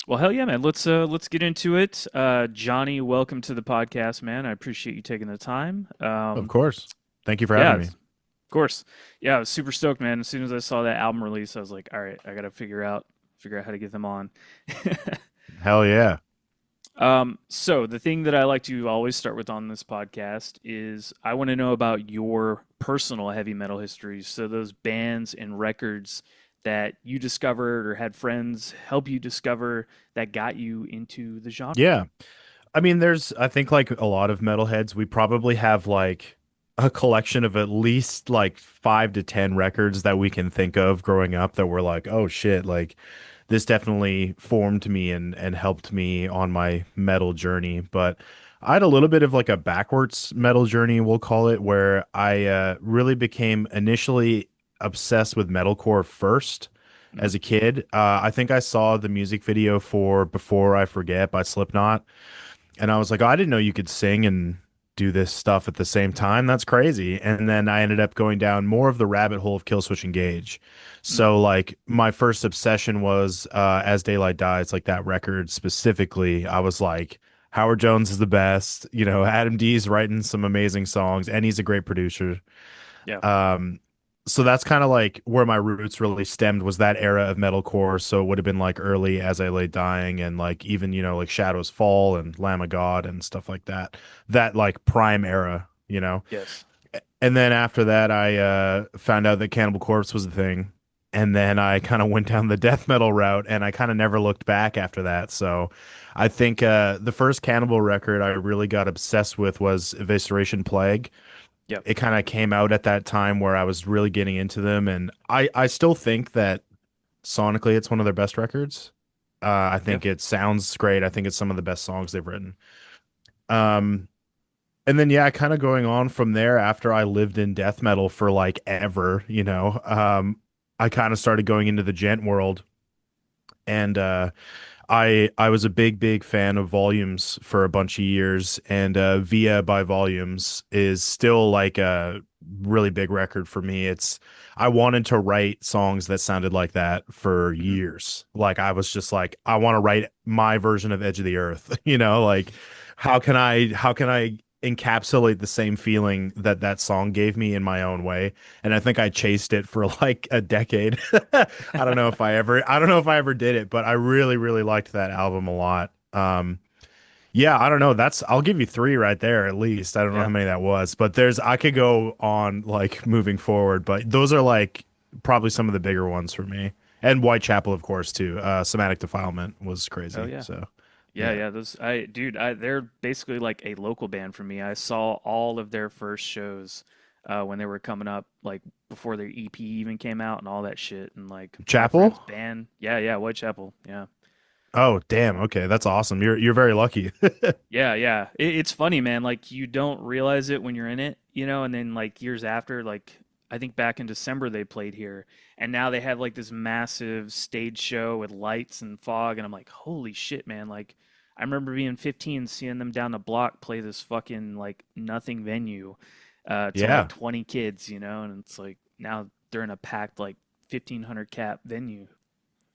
Well, hell yeah, man. Let's get into it. Johnny, welcome to the podcast, man. I appreciate you taking the time. Of course. Thank you for Yeah, having me. of course. Yeah, I was super stoked, man. As soon as I saw that album release, I was like, all right, I gotta figure out how to get them on. Hell yeah. So the thing that I like to always start with on this podcast is I want to know about your personal heavy metal history. So those bands and records that you discovered or had friends help you discover that got you into the genre. Yeah. I mean, I think like a lot of metalheads, we probably have like a collection of at least like 5 to 10 records that we can think of growing up that were like, oh shit, like this definitely formed me and helped me on my metal journey. But I had a little bit of like a backwards metal journey, we'll call it, where I really became initially obsessed with metalcore first Mhm. as a kid. I think I saw the music video for Before I Forget by Slipknot, and I was like, oh, I didn't know you could sing and do this stuff at the same time. That's crazy. And then I ended up going down more of the rabbit hole of Killswitch Engage. Mm. So like my first obsession was As Daylight Dies, like that record specifically. I was like, Howard Jones is the best. Adam D's writing some amazing songs, and he's a great producer. Yeah. Um, so that's kind of like where my roots really stemmed, was that era of metalcore. So it would have been like early As I Lay Dying, and like even, like Shadows Fall and Lamb of God and stuff like that. That like prime era. Yes. And then after that, I found out that Cannibal Corpse was a thing. And then I kind of went down the death metal route, and I kind of never looked back after that. So I think the first Cannibal record I really got obsessed with was Evisceration Plague. Yep. It kind of came out at that time where I was really getting into them, and I still think that sonically it's one of their best records. I Yeah. think it sounds great. I think it's some of the best songs they've written. Um, and then yeah, kind of going on from there after I lived in death metal for like ever. I kind of started going into the gent world, and I was a big fan of Volumes for a bunch of years, and Via by Volumes is still like a really big record for me. I wanted to write songs that sounded like that for Hmm. years. Like I was just like, I want to write my version of Edge of the Earth, like how can I encapsulate the same feeling that that song gave me in my own way? And I think I chased it for like a decade. I don't know if I ever did it, but I really, really liked that album a lot. Yeah, I don't know. I'll give you three right there at least. I don't know how Yeah. many that was, but I could go on like moving forward, but those are like probably some of the bigger ones for me. And Whitechapel, of course, too. Somatic Defilement was Oh crazy. yeah. So Yeah, yeah. yeah, they're basically like a local band for me. I saw all of their first shows when they were coming up, like before their EP even came out and all that shit. And like my Chapel? friend's band, yeah, yeah, Whitechapel, yeah, Oh, damn. Okay, that's awesome. You're very lucky. yeah, yeah. It's funny, man. Like you don't realize it when you're in it, and then like years after, like I think back in December they played here, and now they have like this massive stage show with lights and fog, and I'm like, holy shit, man! Like I remember being 15, seeing them down the block play this fucking like nothing venue, to like Yeah. 20 kids, and it's like now they're in a packed like 1,500 cap venue.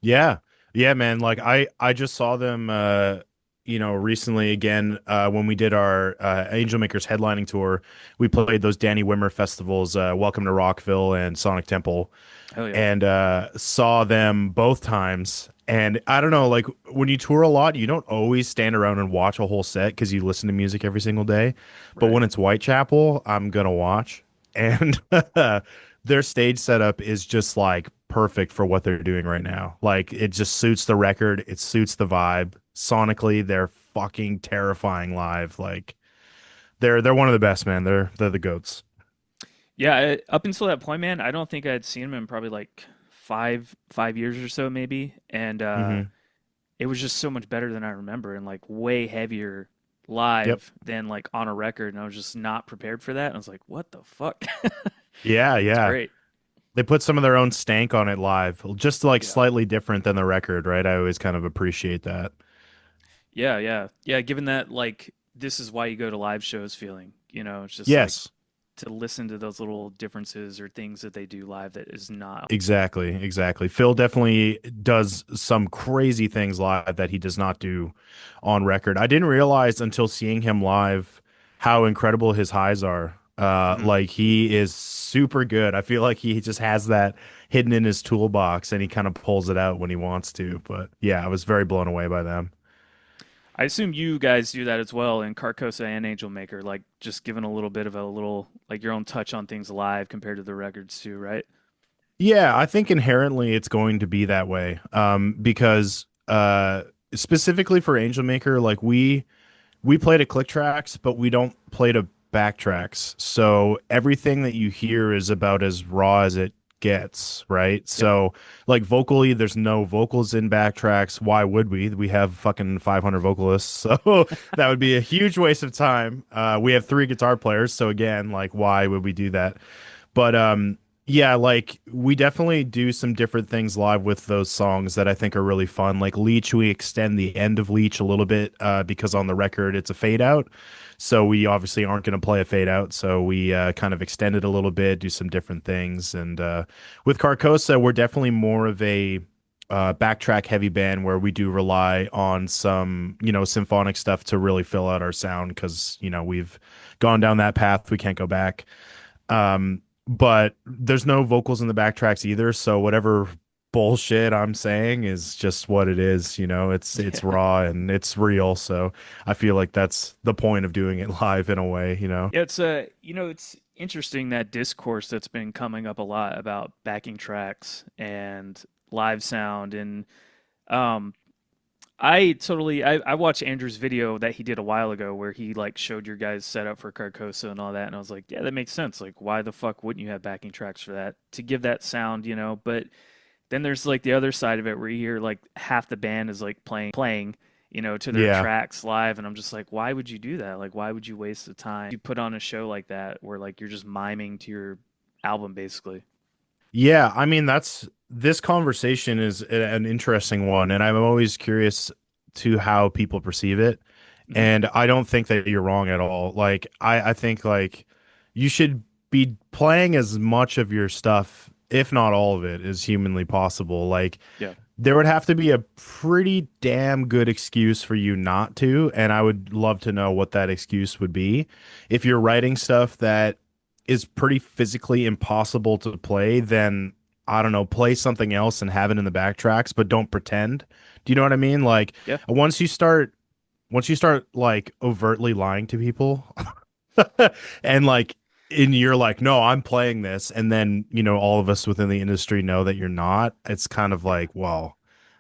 Yeah. Yeah, man. Like I just saw them recently again when we did our Angelmaker's headlining tour. We played those Danny Wimmer festivals, Welcome to Rockville and Sonic Temple, Hell yeah, and saw them both times. And I don't know, like when you tour a lot, you don't always stand around and watch a whole set because you listen to music every single day. But right. when it's Whitechapel, I'm gonna watch. And their stage setup is just like perfect for what they're doing right now. Like it just suits the record, it suits the vibe. Sonically, they're fucking terrifying live. Like they're one of the best, man. They're the goats. Yeah, up until that point, man, I don't think I had seen him in probably like five years or so, maybe. And Hmm. it was just so much better than I remember, and like way heavier Yep. live than like on a record. And I was just not prepared for that. And I was like, what the fuck? Yeah, It's yeah. great. They put some of their own stank on it live, just like Yeah, slightly different than the record, right? I always kind of appreciate that. yeah, yeah, yeah. Given that, like, this is why you go to live shows feeling, it's just like Yes. to listen to those little differences or things that they do live that is not. Exactly, exactly. Phil definitely does some crazy things live that he does not do on record. I didn't realize until seeing him live how incredible his highs are. Mhm. Like he is super good. I feel like he just has that hidden in his toolbox and he kind of pulls it out when he wants to. But yeah, I was very blown away by them. I assume you guys do that as well in Carcosa and Angelmaker, like just giving a little bit of a little like your own touch on things live compared to the records too, right? Yeah, I think inherently it's going to be that way. Because specifically for Angel Maker, like we play to click tracks, but we don't play to backtracks. So everything that you hear is about as raw as it gets, right? Yep. So like vocally, there's no vocals in backtracks. Why would we? We have fucking 500 vocalists, so that would be a huge waste of time. We have three guitar players, so again, like why would we do that? But yeah, like we definitely do some different things live with those songs that I think are really fun. Like Leech, we extend the end of Leech a little bit because on the record it's a fade out. So we obviously aren't going to play a fade out. So we kind of extend it a little bit, do some different things. And with Carcosa, we're definitely more of a backtrack heavy band where we do rely on some, symphonic stuff to really fill out our sound because, we've gone down that path. We can't go back. But there's no vocals in the backtracks either, so whatever bullshit I'm saying is just what it is, it's Yeah. raw and it's real, so I feel like that's the point of doing it live in a way. Yeah, it's it's interesting that discourse that's been coming up a lot about backing tracks and live sound and um I watched Andrew's video that he did a while ago where he like showed your guys setup for Carcosa and all that and I was like, yeah, that makes sense. Like why the fuck wouldn't you have backing tracks for that to give that sound, But then there's like the other side of it where you hear like half the band is like playing, to their Yeah. tracks live and I'm just like, why would you do that? Like why would you waste the time? You put on a show like that where like you're just miming to your album basically. Yeah, I mean that's this conversation is an interesting one and I'm always curious to how people perceive it. Hmm. And I don't think that you're wrong at all. Like I think like you should be playing as much of your stuff, if not all of it, as humanly possible. Like Yeah. there would have to be a pretty damn good excuse for you not to, and I would love to know what that excuse would be. If you're writing stuff that is pretty physically impossible to play, then I don't know, play something else and have it in the backtracks, but don't pretend. Do you know what I mean? Like Yeah. once you start like overtly lying to people and like and you're like, no, I'm playing this, and then all of us within the industry know that you're not, it's kind of like, well,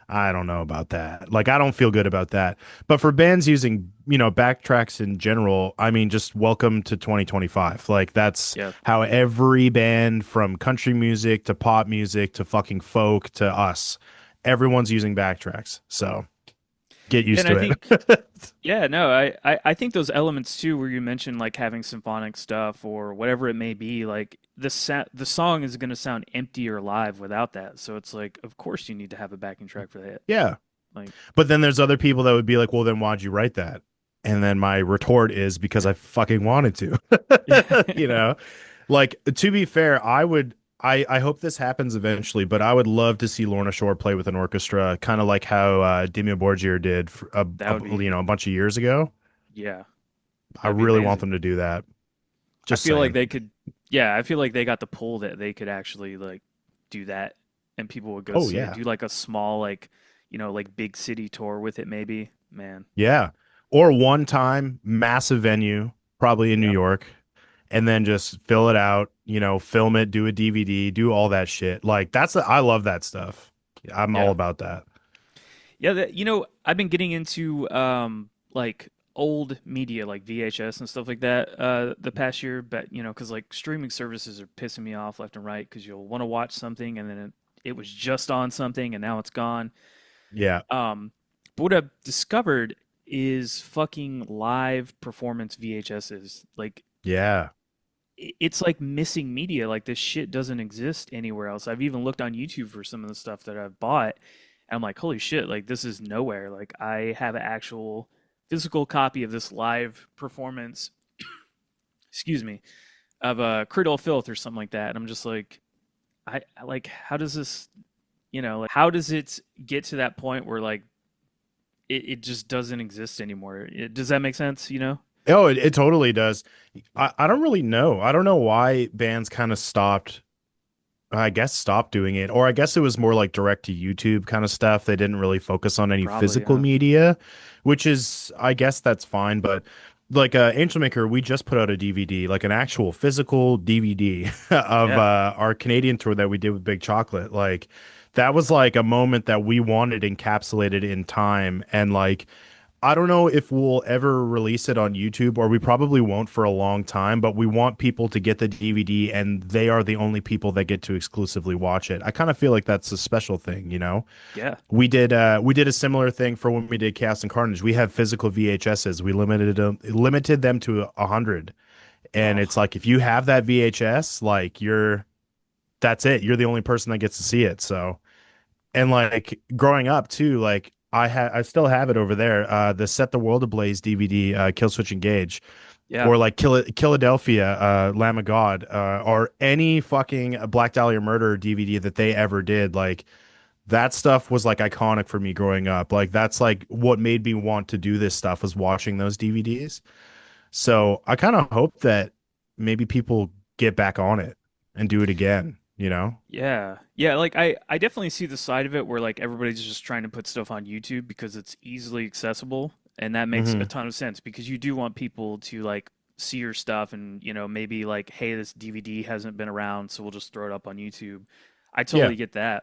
I don't know about that. Like I don't feel good about that. But for bands using backtracks in general, I mean, just welcome to 2025. Like that's Yeah. how every band from country music to pop music to fucking folk to us, everyone's using backtracks, so get used And I to think it. yeah, no, I think those elements too, where you mentioned like having symphonic stuff or whatever it may be, like the song is going to sound empty or live without that. So it's like, of course you need to have a backing track for that. Yeah. Like, But then there's other people that would be like, well, then why'd you write that? And then my retort is because I fucking wanted to. you know, like to be fair, I hope this happens eventually, but I would love to see Lorna Shore play with an orchestra, kind of like how Dimmu Borgir did that would be, a bunch of years ago. yeah, I that'd be really want amazing. them to do that. I Just feel like saying. they could, yeah, I feel like they got the pull that they could actually like do that, and people would go Oh see it. yeah. Do like a small like, like big city tour with it, maybe. Man, Yeah. Or one time, massive venue, probably in New yeah, York, and then just fill it out, film it, do a DVD, do all that shit. Like I love that stuff. I'm all yeah. about that. Yeah, I've been getting into like old media like VHS and stuff like that the past year, but because like streaming services are pissing me off left and right because you'll want to watch something and then it was just on something and now it's gone. Yeah. But what I've discovered is fucking live performance VHSs. Like Yeah. it's like missing media. Like this shit doesn't exist anywhere else. I've even looked on YouTube for some of the stuff that I've bought. And I'm like, holy shit, like this is nowhere. Like I have an actual physical copy of this live performance, excuse me, of a Cradle of Filth or something like that. And I'm just like, like, how does this, like, how does it get to that point where like it just doesn't exist anymore? Does that make sense? Oh, it totally does. I don't really know. I don't know why bands kind of stopped. I guess stopped doing it, or I guess it was more like direct to YouTube kind of stuff. They didn't really focus on any Probably, physical yeah. media, which is, I guess that's fine. But like Angelmaker, we just put out a DVD, like an actual physical DVD of Yeah. our Canadian tour that we did with Big Chocolate. Like that was like a moment that we wanted encapsulated in time, and like I don't know if we'll ever release it on YouTube, or we probably won't for a long time, but we want people to get the DVD and they are the only people that get to exclusively watch it. I kind of feel like that's a special thing, you know? Yeah. We did a similar thing for when we did Chaos and Carnage. We have physical VHSs. We limited them to 100. And it's Oh, like if you have that VHS, like that's it. You're the only person that gets to see it. So, and like growing up too, like I still have it over there. The Set the World Ablaze DVD, Kill Switch Engage, yeah. or like Philadelphia, Lamb of God, or any fucking Black Dahlia Murder DVD that they ever did. Like that stuff was like iconic for me growing up. Like that's like what made me want to do this stuff, was watching those DVDs. So I kind of hope that maybe people get back on it and do it again, you know? Yeah. Yeah, like I definitely see the side of it where like everybody's just trying to put stuff on YouTube because it's easily accessible, and that makes a Hmm. ton of sense because you do want people to like see your stuff and, maybe like, hey, this DVD hasn't been around, so we'll just throw it up on YouTube. I Yeah. totally get that.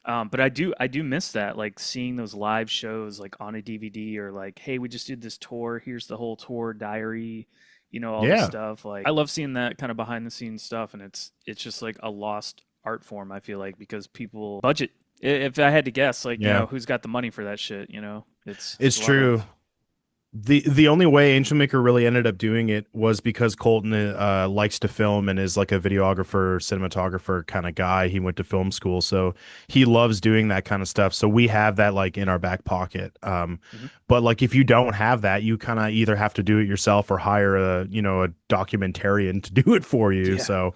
But I do miss that, like seeing those live shows like on a DVD, or like, hey, we just did this tour. Here's the whole tour diary, all this Yeah. stuff. Like I love seeing that kind of behind the scenes stuff, and it's just like a lost art form, I feel like, because people budget. If I had to guess, like, Yeah. who's got the money for that shit, it's It's a lot true. of The only way Angel Maker really ended up doing it was because Colton likes to film and is like a videographer, cinematographer kind of guy. He went to film school, so he loves doing that kind of stuff. So we have that like in our back pocket. Mhm. But like if you don't have that, you kind of either have to do it yourself or hire a documentarian to do it for you. Yeah. So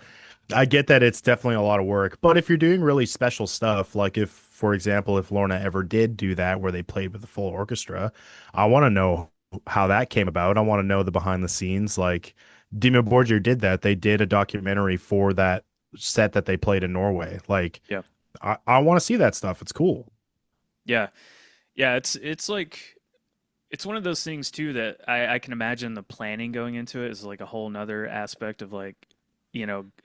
I get that it's definitely a lot of work. But if you're doing really special stuff, like if, for example, if Lorna ever did do that where they played with the full orchestra, I want to know how that came about. I want to know the behind the scenes. Like Dima Borgir did that. They did a documentary for that set that they played in Norway. Like Yeah. I want to see that stuff. It's cool. Yeah. Yeah, it's like it's one of those things too that I can imagine the planning going into it is like a whole nother aspect of like,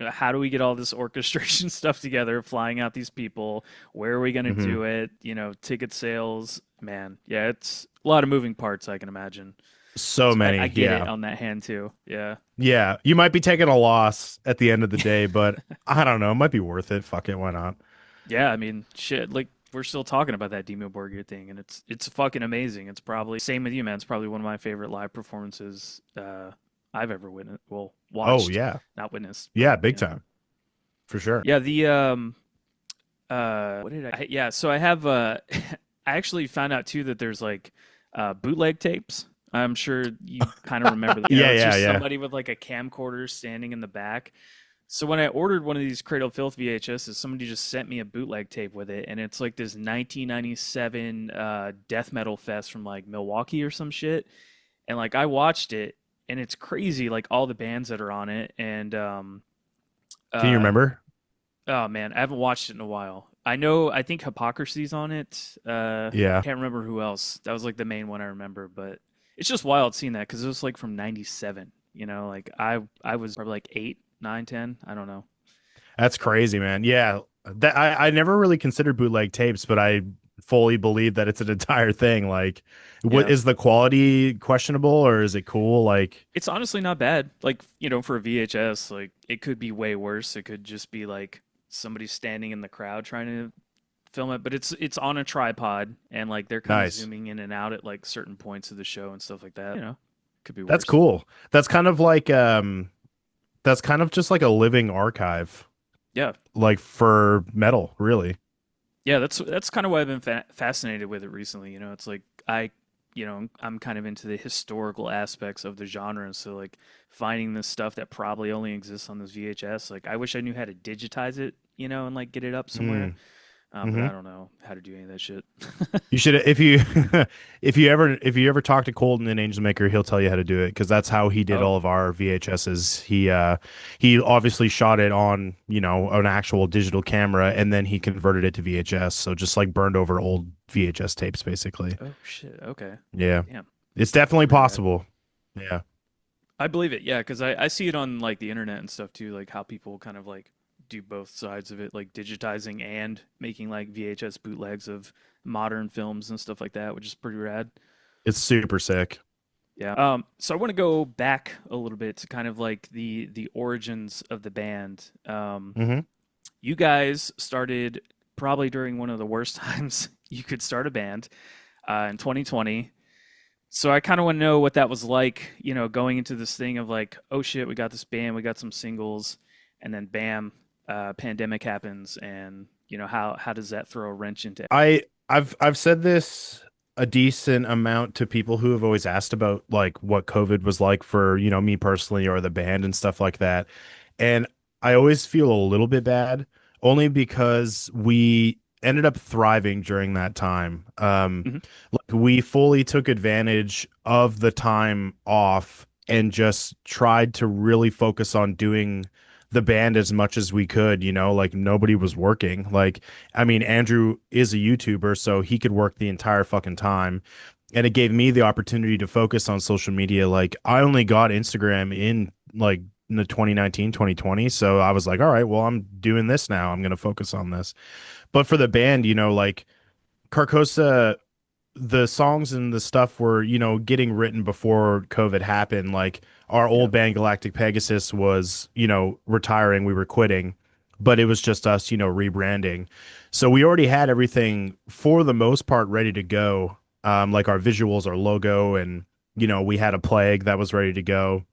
how do we get all this orchestration stuff together, flying out these people? Where are we going to Hmm. do it? Ticket sales, man. Yeah, it's a lot of moving parts, I can imagine. So So I many. get it Yeah. on that hand too. Yeah. Yeah. You might be taking a loss at the end of the day, but I don't know. It might be worth it. Fuck it. Why not? Yeah, I mean, shit, like we're still talking about that Demo Borgir thing, and it's fucking amazing. It's probably same with you, man. It's probably one of my favorite live performances I've ever witnessed. Well, Oh, watched, yeah. not witnessed, but Yeah. Big time. For sure. yeah. The what did yeah. So I have I actually found out too that there's like bootleg tapes. I'm sure you kind of remember that. Yeah. It's Yeah. just Yeah. somebody with like a camcorder standing in the back. So when I ordered one of these Cradle of Filth VHSs, somebody just sent me a bootleg tape with it, and it's like this 1997 death metal fest from like Milwaukee or some shit. And like I watched it, and it's crazy, like all the bands that are on it. And Can you uh, remember? oh man, I haven't watched it in a while. I think Hypocrisy's on it. Yeah. Can't remember who else. That was like the main one I remember, but it's just wild seeing that because it was like from '97. Like I was probably like 8, 9, 10. I don't know. That's crazy, man. Yeah, that I never really considered bootleg tapes, but I fully believe that it's an entire thing. Like, what Yeah, is the quality questionable or is it cool? Like, it's honestly not bad. Like, for a VHS, like it could be way worse. It could just be like somebody standing in the crowd trying to film it, but it's on a tripod, and like they're kind of nice. zooming in and out at like certain points of the show and stuff like that. Could be That's worse. cool. That's kind of just like a living archive, Yeah. like for metal, really. Yeah, that's kind of why I've been fascinated with it recently. It's like I'm kind of into the historical aspects of the genre, and so like finding this stuff that probably only exists on this VHS. Like I wish I knew how to digitize it, and like get it up somewhere. Mm. But I Hmm. don't know how to do any of that shit. You should if you if you ever talk to Colton in Angelmaker, he'll tell you how to do it because that's how he did Oh, all of our VHSs. He obviously shot it on, an actual digital camera and then he converted it to VHS. So just like burned over old VHS tapes basically. oh shit. Okay. Yeah. Damn. It's That's definitely pretty rad. possible. Yeah. I believe it, yeah, because I see it on like the internet and stuff too, like how people kind of like do both sides of it, like digitizing and making like VHS bootlegs of modern films and stuff like that, which is pretty rad. It's super sick. Yeah. So I want to go back a little bit to kind of like the origins of the band. Hmm. You guys started probably during one of the worst times you could start a band, in 2020. So I kind of want to know what that was like, going into this thing of like, oh shit, we got this band, we got some singles, and then bam, pandemic happens, and how does that throw a wrench into? I've said this a decent amount to people who have always asked about like what COVID was like for, me personally or the band and stuff like that. And I always feel a little bit bad only because we ended up thriving during that time. Mhm. Like we fully took advantage of the time off and just tried to really focus on doing the band as much as we could, like nobody was working. Like, I mean, Andrew is a YouTuber, so he could work the entire fucking time. And it gave me the opportunity to focus on social media. Like, I only got Instagram in the 2019, 2020. So I was like, all right, well, I'm doing this now. I'm going to focus on this. But for the band, like Carcosa, the songs and the stuff were, getting written before COVID happened. Like our old Yep. band Galactic Pegasus was, retiring, we were quitting, but it was just us, rebranding. So we already had everything for the most part ready to go. Like our visuals, our logo, and we had a plague that was ready to go.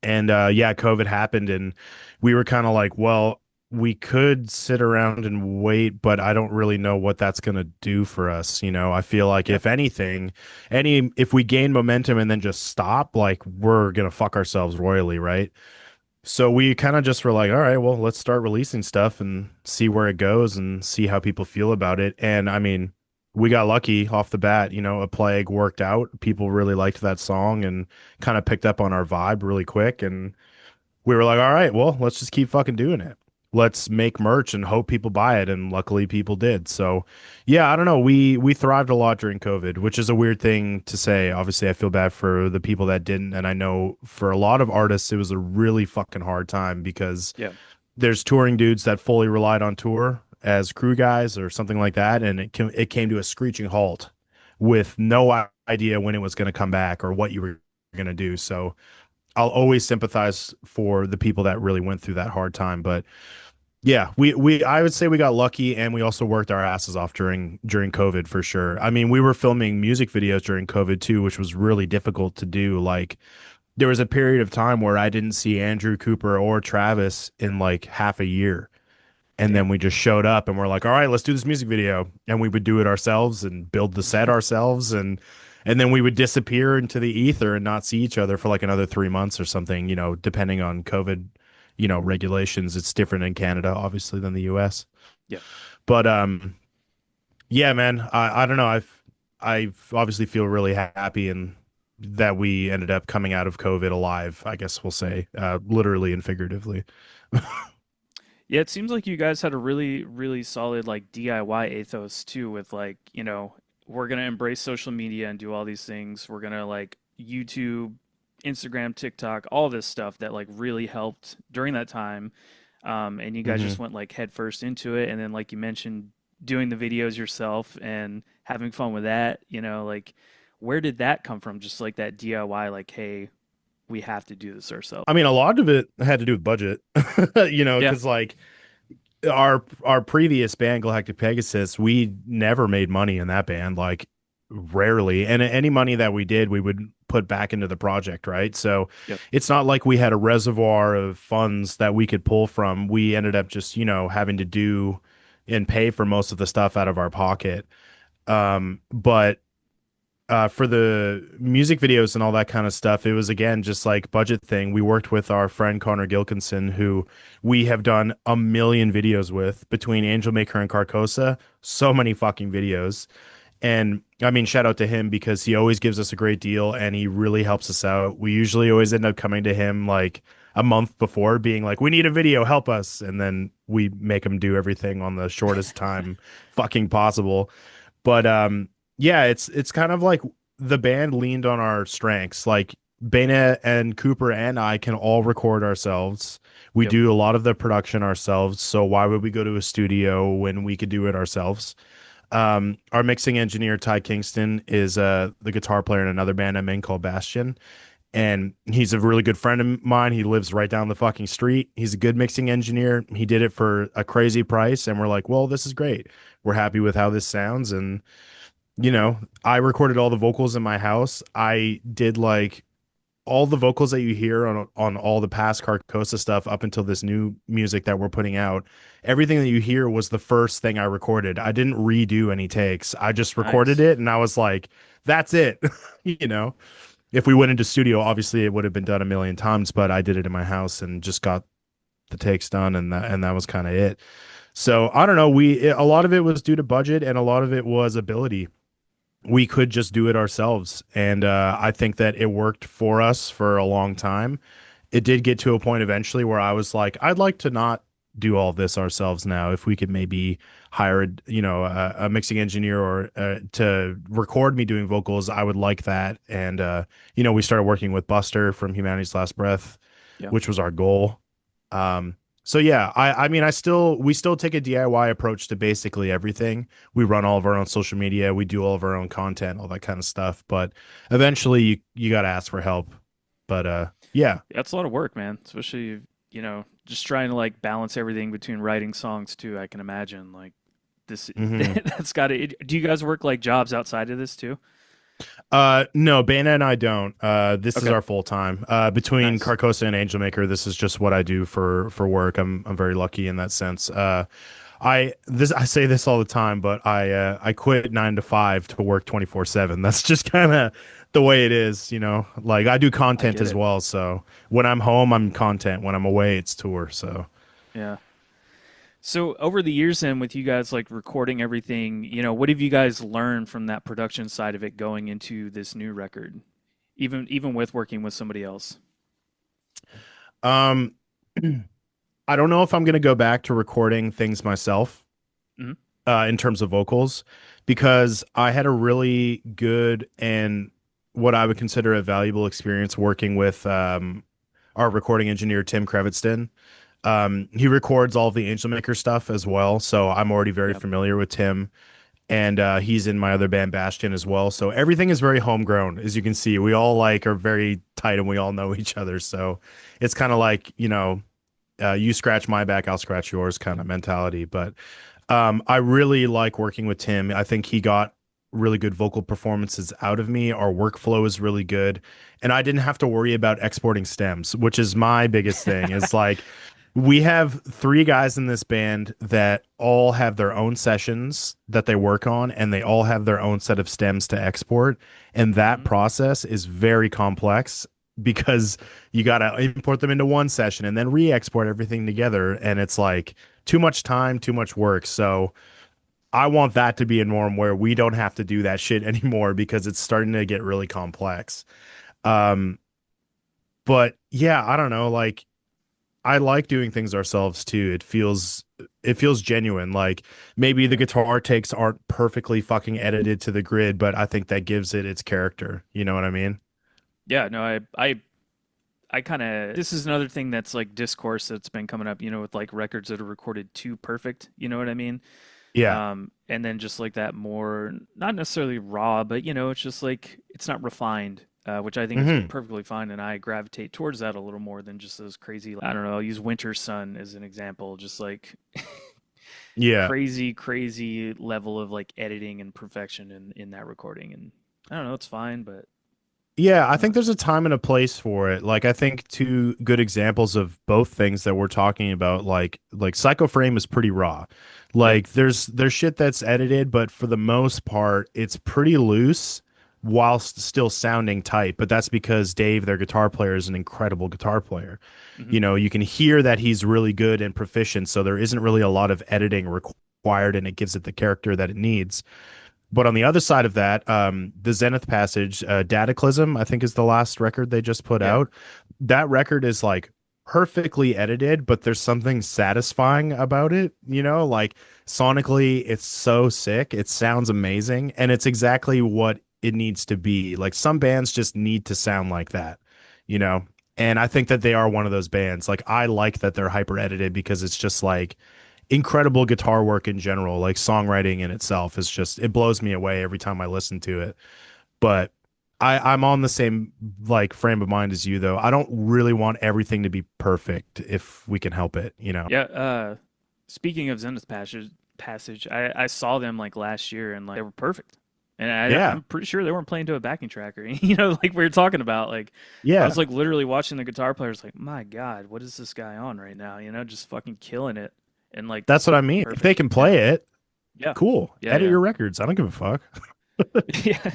And yeah, COVID happened, and we were kind of like, well, we could sit around and wait, but I don't really know what that's going to do for us. I feel like Yeah. if anything, if we gain momentum and then just stop, like we're going to fuck ourselves royally, right? So we kind of just were like, all right, well, let's start releasing stuff and see where it goes and see how people feel about it. And I mean, we got lucky off the bat, a plague worked out. People really liked that song and kind of picked up on our vibe really quick. And we were like, all right, well, let's just keep fucking doing it. Let's make merch and hope people buy it. And luckily people did. So yeah, I don't know. We thrived a lot during COVID, which is a weird thing to say. Obviously, I feel bad for the people that didn't. And I know for a lot of artists, it was a really fucking hard time because Yeah. there's touring dudes that fully relied on tour as crew guys or something like that. And it came to a screeching halt with no idea when it was going to come back or what you were going to do. So I'll always sympathize for the people that really went through that hard time. But yeah, we I would say we got lucky and we also worked our asses off during COVID for sure. I mean, we were filming music videos during COVID too, which was really difficult to do. Like there was a period of time where I didn't see Andrew Cooper or Travis in like half a year. And then Damn. we just showed up and we're like, all right, let's do this music video. And we would do it ourselves and build the set ourselves and then we would disappear into the ether and not see each other for like another 3 months or something, depending on COVID, regulations. It's different in Canada, obviously, than the US. Yeah. But yeah, man, I don't know. I've obviously feel really happy and that we ended up coming out of COVID alive, I guess we'll say, literally and figuratively. Yeah, it seems like you guys had a really, really solid like DIY ethos too, with like, we're gonna embrace social media and do all these things. We're gonna like YouTube, Instagram, TikTok, all this stuff that like really helped during that time. And you guys Hmm. just went like headfirst into it, and then like you mentioned, doing the videos yourself and having fun with that. Like where did that come from? Just like that DIY, like, hey, we have to do this ourselves. I mean, a lot of it had to do with budget, Yeah. because like our previous band, Galactic Pegasus, we never made money in that band, like rarely. And any money that we did, we would put back into the project, right? So Yep. it's not like we had a reservoir of funds that we could pull from. We ended up just, having to do and pay for most of the stuff out of our pocket. But for the music videos and all that kind of stuff, it was again just like budget thing. We worked with our friend Connor Gilkinson, who we have done a million videos with between Angelmaker and Carcosa. So many fucking videos. And I mean, shout out to him because he always gives us a great deal and he really helps us out. We usually always end up coming to him like a month before, being like, we need a video, help us. And then we make him do everything on the shortest time fucking possible. But yeah, it's kind of like the band leaned on our strengths. Like Bana and Cooper and I can all record ourselves. We Yep. do a lot of the production ourselves. So why would we go to a studio when we could do it ourselves? Our mixing engineer Ty Kingston is the guitar player in another band I'm in called Bastion, and he's a really good friend of mine. He lives right down the fucking street. He's a good mixing engineer. He did it for a crazy price, and we're like, well, this is great. We're happy with how this sounds, and I recorded all the vocals in my house. I did like all the vocals that you hear on all the past Carcosa stuff up until this new music that we're putting out. Everything that you hear was the first thing I recorded. I didn't redo any takes. I just recorded Nice. it and I was like, that's it. you know. If we went into studio, obviously it would have been done a million times, but I did it in my house and just got the takes done and that was kind of it. So I don't know. A lot of it was due to budget and a lot of it was ability. We could just do it ourselves. And I think that it worked for us for a long time. It did get to a point eventually where I was like, I'd like to not do all this ourselves now. If we could maybe hire a mixing engineer or to record me doing vocals, I would like that. And we started working with Buster from Humanity's Last Breath, Yeah. which was our goal. So yeah, I mean, we still take a DIY approach to basically everything. We run all of our own social media, we do all of our own content, all that kind of stuff. But eventually, you got to ask for help. But yeah. That's a lot of work, man. Especially, just trying to like balance everything between writing songs too. I can imagine like this hmm that's got to do you guys work like jobs outside of this too? No, Bana and I don't. This is Okay. our full time. Between Nice. Carcosa and Angelmaker, this is just what I do for work. I'm very lucky in that sense. I say this all the time, but I quit 9 to 5 to work 24/7. That's just kind of the way it is. Like I do I content get as it. well. So when I'm home, I'm content. When I'm away, it's tour. So Yeah. So over the years then with you guys like recording everything, what have you guys learned from that production side of it going into this new record? Even with working with somebody else. um, I don't know if I'm gonna go back to recording things myself. Hmm. In terms of vocals because I had a really good and what I would consider a valuable experience working with our recording engineer, Tim Krevitston. He records all of the Angelmaker stuff as well. So I'm already very Yep. familiar with Tim. And he's in my other band, Bastion, as well. So everything is very homegrown. As you can see, we all like are very tight and we all know each other. So it's kind of like, you scratch my back, I'll scratch yours kind of mentality. But I really like working with Tim. I think he got really good vocal performances out of me. Our workflow is really good. And I didn't have to worry about exporting stems, which is my biggest thing. Is like we have 3 guys in this band that all have their own sessions that they work on, and they all have their own set of stems to export. And that Hmm. process is very complex because you got to import them into one session and then re-export everything together. And it's like too much time, too much work. So I want that to be a norm where we don't have to do that shit anymore because it's starting to get really complex. Um, but yeah, I don't know. Like I like doing things ourselves too. It feels genuine. Like maybe the Yeah. guitar takes aren't perfectly fucking edited to the grid, but I think that gives it its character. You know what I mean? Yeah, no, I kind of this is another thing that's like discourse that's been coming up, with like records that are recorded too perfect, you know what I mean? Yeah. And then just like that more not necessarily raw, but it's just like it's not refined, which I think is hmm perfectly fine, and I gravitate towards that a little more than just those crazy. I don't know. I'll use Winter Sun as an example, just like Yeah. crazy, crazy level of like editing and perfection in that recording, and I don't know, it's fine, but Yeah, I uh, think there's a time and a place for it. Like I think two good examples of both things that we're talking about, like Psycho Frame is pretty raw. yep, Like there's shit that's edited, but for the most part, it's pretty loose. whilst still sounding tight. But that's because Dave, their guitar player, is an incredible guitar player. Hmm. You know, you can hear that he's really good and proficient, so there isn't really a lot of editing required, and it gives it the character that it needs. But on the other side of that, the Zenith Passage, Dataclysm, I think is the last record they just put Yeah. out. That record is like perfectly edited, but there's something satisfying about it, you know, like sonically, it's so sick. It sounds amazing, and it's exactly what it needs to be. Like some bands just need to sound like that, you know? And I think that they are one of those bands. Like I like that they're hyper edited because it's just like incredible guitar work in general. Like songwriting in itself is just it blows me away every time I listen to it. But I'm on the same like frame of mind as you though. I don't really want everything to be perfect if we can help it, you know. Yeah. Speaking of Zenith Passage, I saw them like last year and like they were perfect. And Yeah. I'm pretty sure they weren't playing to a backing track or you know, like we were talking about. Like I was Yeah. like literally watching the guitar players, like, my God, what is this guy on right now? You know, just fucking killing it and like That's what I mean. If they perfect. can Yeah, play it, yeah, cool. yeah, Edit yeah, your records. I don't give a fuck. yeah.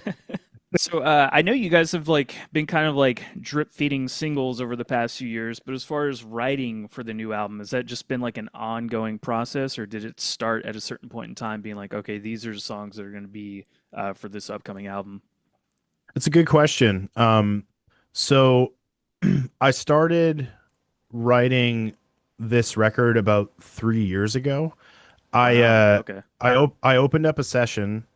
So I know you guys have like been kind of like drip feeding singles over the past few years, but as far as writing for the new album, has that just been like an ongoing process, or did it start at a certain point in time, being like, okay, these are the songs that are going to be for this upcoming album? It's a good question. So I started writing this record about 3 years ago. I Wow. uh Okay. I opened up a session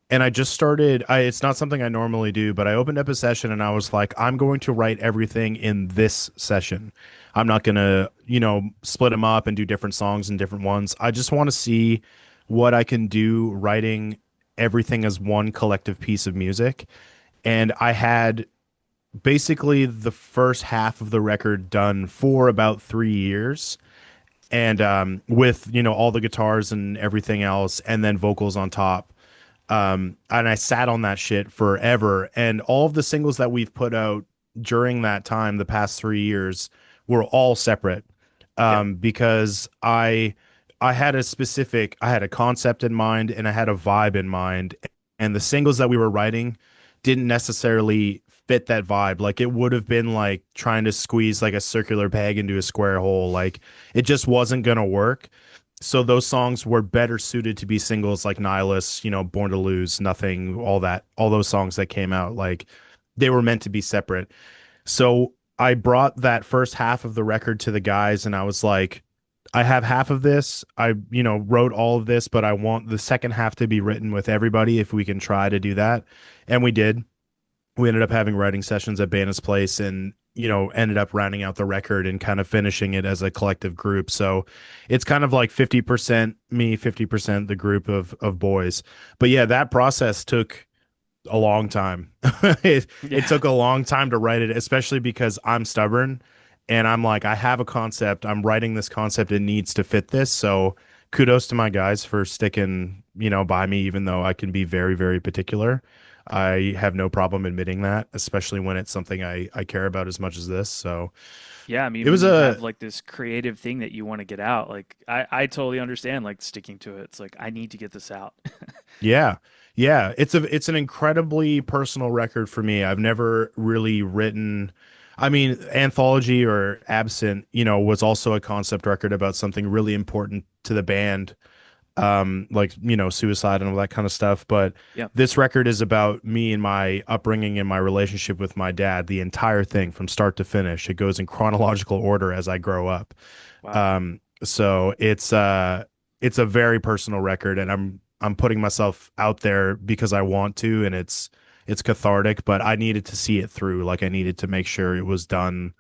and I just started it's not something I normally do, but I opened up a session and I was like, I'm going to write everything in this session. I'm not going to, you know, split them up and do different songs and different ones. I just want to see what I can do writing everything as one collective piece of music. And I had basically the first half of the record done for about 3 years and with you know all the guitars and everything else and then vocals on top, and I sat on that shit forever, and all of the singles that we've put out during that time the past 3 years were all separate, Yeah. because I had a concept in mind and I had a vibe in mind, and the singles that we were writing didn't necessarily fit that vibe. Like it would have been like trying to squeeze like a circular peg into a square hole. Like it just wasn't gonna work. So those songs were better suited to be singles like Nihilus, you know, Born to Lose, Nothing, all that, all those songs that came out, like they were meant to be separate. So I brought that first half of the record to the guys and I was like, I have half of this. I, you know, wrote all of this, but I want the second half to be written with everybody if we can try to do that. And we did. We ended up having writing sessions at Banna's place and, you know, ended up rounding out the record and kind of finishing it as a collective group. So it's kind of like 50% me, 50% the group of boys. But yeah, that process took a long time. It Yeah. took a long time to write it, especially because I'm stubborn and I'm like, I have a concept. I'm writing this concept. It needs to fit this. So kudos to my guys for sticking, you know, by me, even though I can be very, very particular. I have no problem admitting that, especially when it's something I care about as much as this. So Yeah, I mean, it when was you have a like this creative thing that you want to get out, like I totally understand like sticking to it. It's like I need to get this out. yeah. Yeah, it's an incredibly personal record for me. I've never really written I mean, Anthology or Absent, you know, was also a concept record about something really important to the band, like, you know, suicide and all that kind of stuff. But Yeah. this record is about me and my upbringing and my relationship with my dad, the entire thing from start to finish. It goes in chronological order as I grow up. Wow. So it's a very personal record and I'm putting myself out there because I want to and it's cathartic, but I needed to see it through. Like I needed to make sure it was done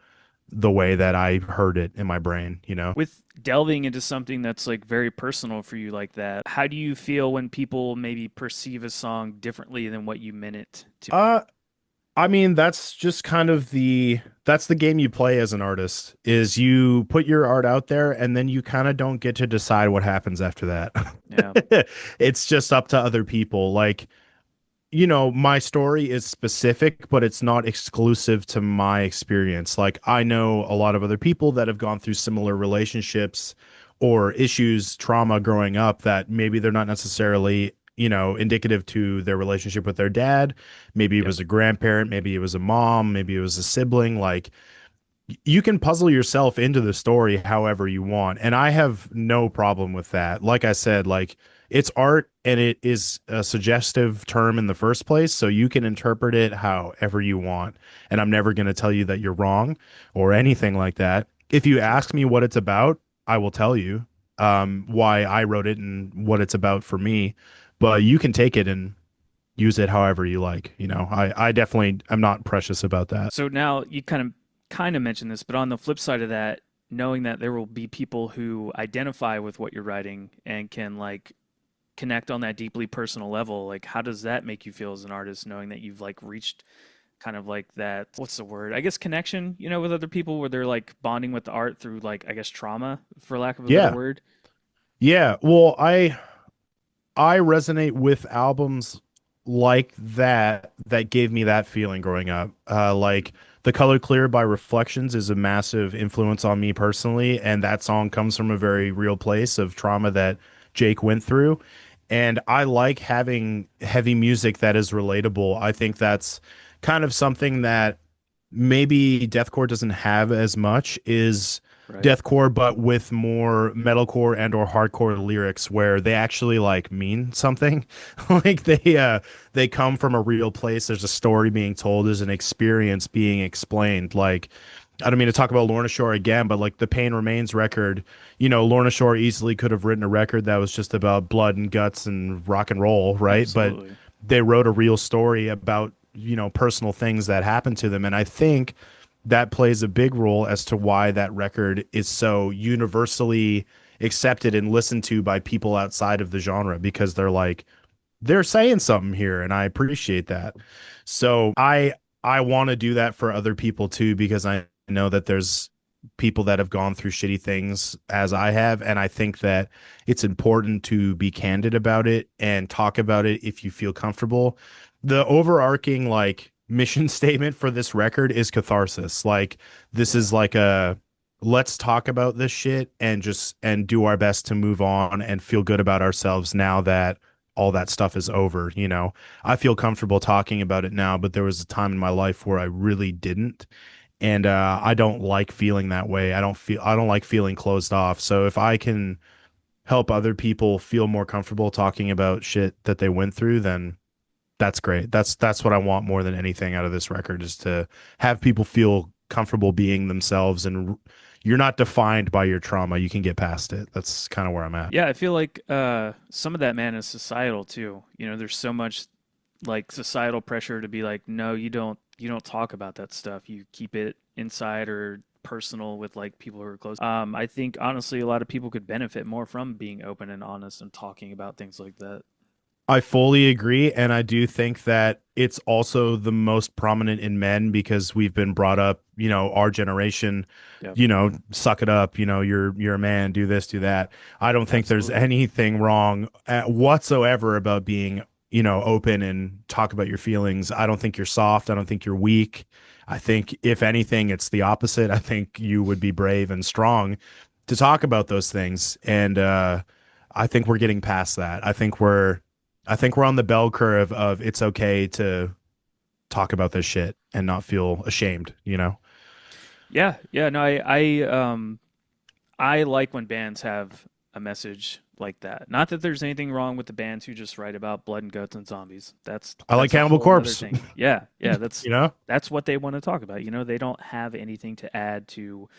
the way that I heard it in my brain, you know? With delving into something that's like very personal for you like that, how do you feel when people maybe perceive a song differently than what you meant it to? Uh I mean, that's just kind of that's the game you play as an artist is you put your art out there and then you kind of don't get to decide what happens after Yeah. that. It's just up to other people. Like, you know, my story is specific, but it's not exclusive to my experience. Like, I know a lot of other people that have gone through similar relationships or issues, trauma growing up that maybe they're not necessarily indicative to their relationship with their dad. Maybe it Yep. was a grandparent, maybe it was a mom, maybe it was a sibling. Like you can puzzle yourself into the story however you want, and I have no problem with that. Like I said, like it's art and it is a suggestive term in the first place, so you can interpret it however you want, and I'm never going to tell you that you're wrong or anything like that. If you Sure. ask me what it's about, I will tell you why I wrote it and what it's about for me, but you can take it and use it however you like. I definitely am not precious about that. So now you kind of mentioned this, but on the flip side of that, knowing that there will be people who identify with what you're writing and can like connect on that deeply personal level, like how does that make you feel as an artist, knowing that you've like reached kind of like that, what's the word? I guess connection, with other people where they're like bonding with the art through like I guess trauma, for lack of a better Yeah. word. Yeah, well, I resonate with albums like that gave me that feeling growing up. Like The Color Clear by Reflections is a massive influence on me personally, and that song comes from a very real place of trauma that Jake went through. And I like having heavy music that is relatable. I think that's kind of something that maybe deathcore doesn't have as much is Right. deathcore, but with more metalcore and or hardcore lyrics where they actually like mean something. Like they come from a real place. There's a story being told, there's an experience being explained. Like I don't mean to talk about Lorna Shore again, but like the Pain Remains record, Lorna Shore easily could have written a record that was just about blood and guts and rock and roll, right? But Absolutely. they wrote a real story about, personal things that happened to them. And I think that plays a big role as to why that record is so universally accepted and listened to by people outside of the genre because they're saying something here and I appreciate that. So I want to do that for other people too because I know that there's people that have gone through shitty things as I have, and I think that it's important to be candid about it and talk about it if you feel comfortable. The overarching like mission statement for this record is catharsis. Like this Yeah. is like a let's talk about this shit and just and do our best to move on and feel good about ourselves now that all that stuff is over. I feel comfortable talking about it now, but there was a time in my life where I really didn't. And I don't like feeling that way. I don't like feeling closed off. So if I can help other people feel more comfortable talking about shit that they went through, then that's great. That's what I want more than anything out of this record is to have people feel comfortable being themselves and you're not defined by your trauma. You can get past it. That's kind of where I'm at. Yeah, I feel like some of that, man, is societal too. There's so much like societal pressure to be like, no, you don't talk about that stuff. You keep it inside or personal with like people who are close. I think honestly a lot of people could benefit more from being open and honest and talking about things like that. I fully agree, and I do think that it's also the most prominent in men because we've been brought up, our generation, Yeah, suck it up, you're a man, do this, do that. I don't think there's absolutely. anything wrong whatsoever about being, open and talk about your feelings. I don't think you're soft. I don't think you're weak. I think if anything, it's the opposite. I think you would be brave and strong to talk about those things, and I think we're getting past that. I think we're on the bell curve of it's okay to talk about this shit and not feel ashamed. Yeah, yeah, no, I like when bands have a message like that. Not that there's anything wrong with the bands who just write about blood and guts and zombies. That's I like that's a Cannibal whole nother Corpse. thing. Yeah, yeah, you know? that's what they want to talk about. They don't have anything to add to,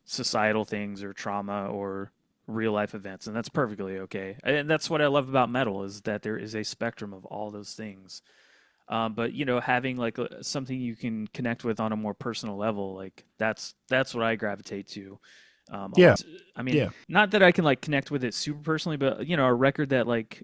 societal things or trauma or real life events, and that's perfectly okay. And that's what I love about metal is that there is a spectrum of all those things. But having like something you can connect with on a more personal level, like that's what I gravitate to. Yeah. I mean, Yeah. not that I can like connect with it super personally, but a record that like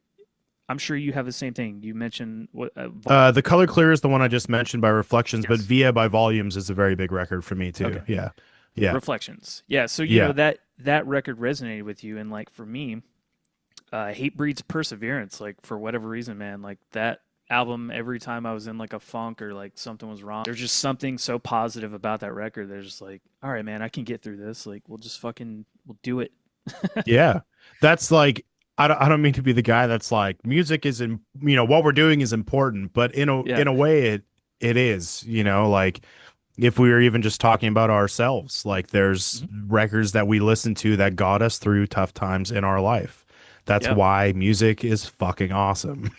I'm sure you have the same thing. You mentioned what The Color Clear is the one I just mentioned by Reflections, but yes. Via by Volumes is a very big record for me too. Okay. Yeah. Yeah. Reflections. Yeah. So Yeah. that record resonated with you, and like for me, Hate Breeds Perseverance. Like for whatever reason, man, like that album. Every time I was in like a funk or like something was wrong, there's just something so positive about that record. There's just like, all right, man, I can get through this. Like we'll just fucking we'll do it. Yeah. That's like I don't mean to be the guy that's like music is in, what we're doing is important, but Yeah. in a way it is, like if we were even just talking about ourselves, like there's Mhm. records that we listen to that got us through tough times in our life. That's Yeah. why music is fucking awesome.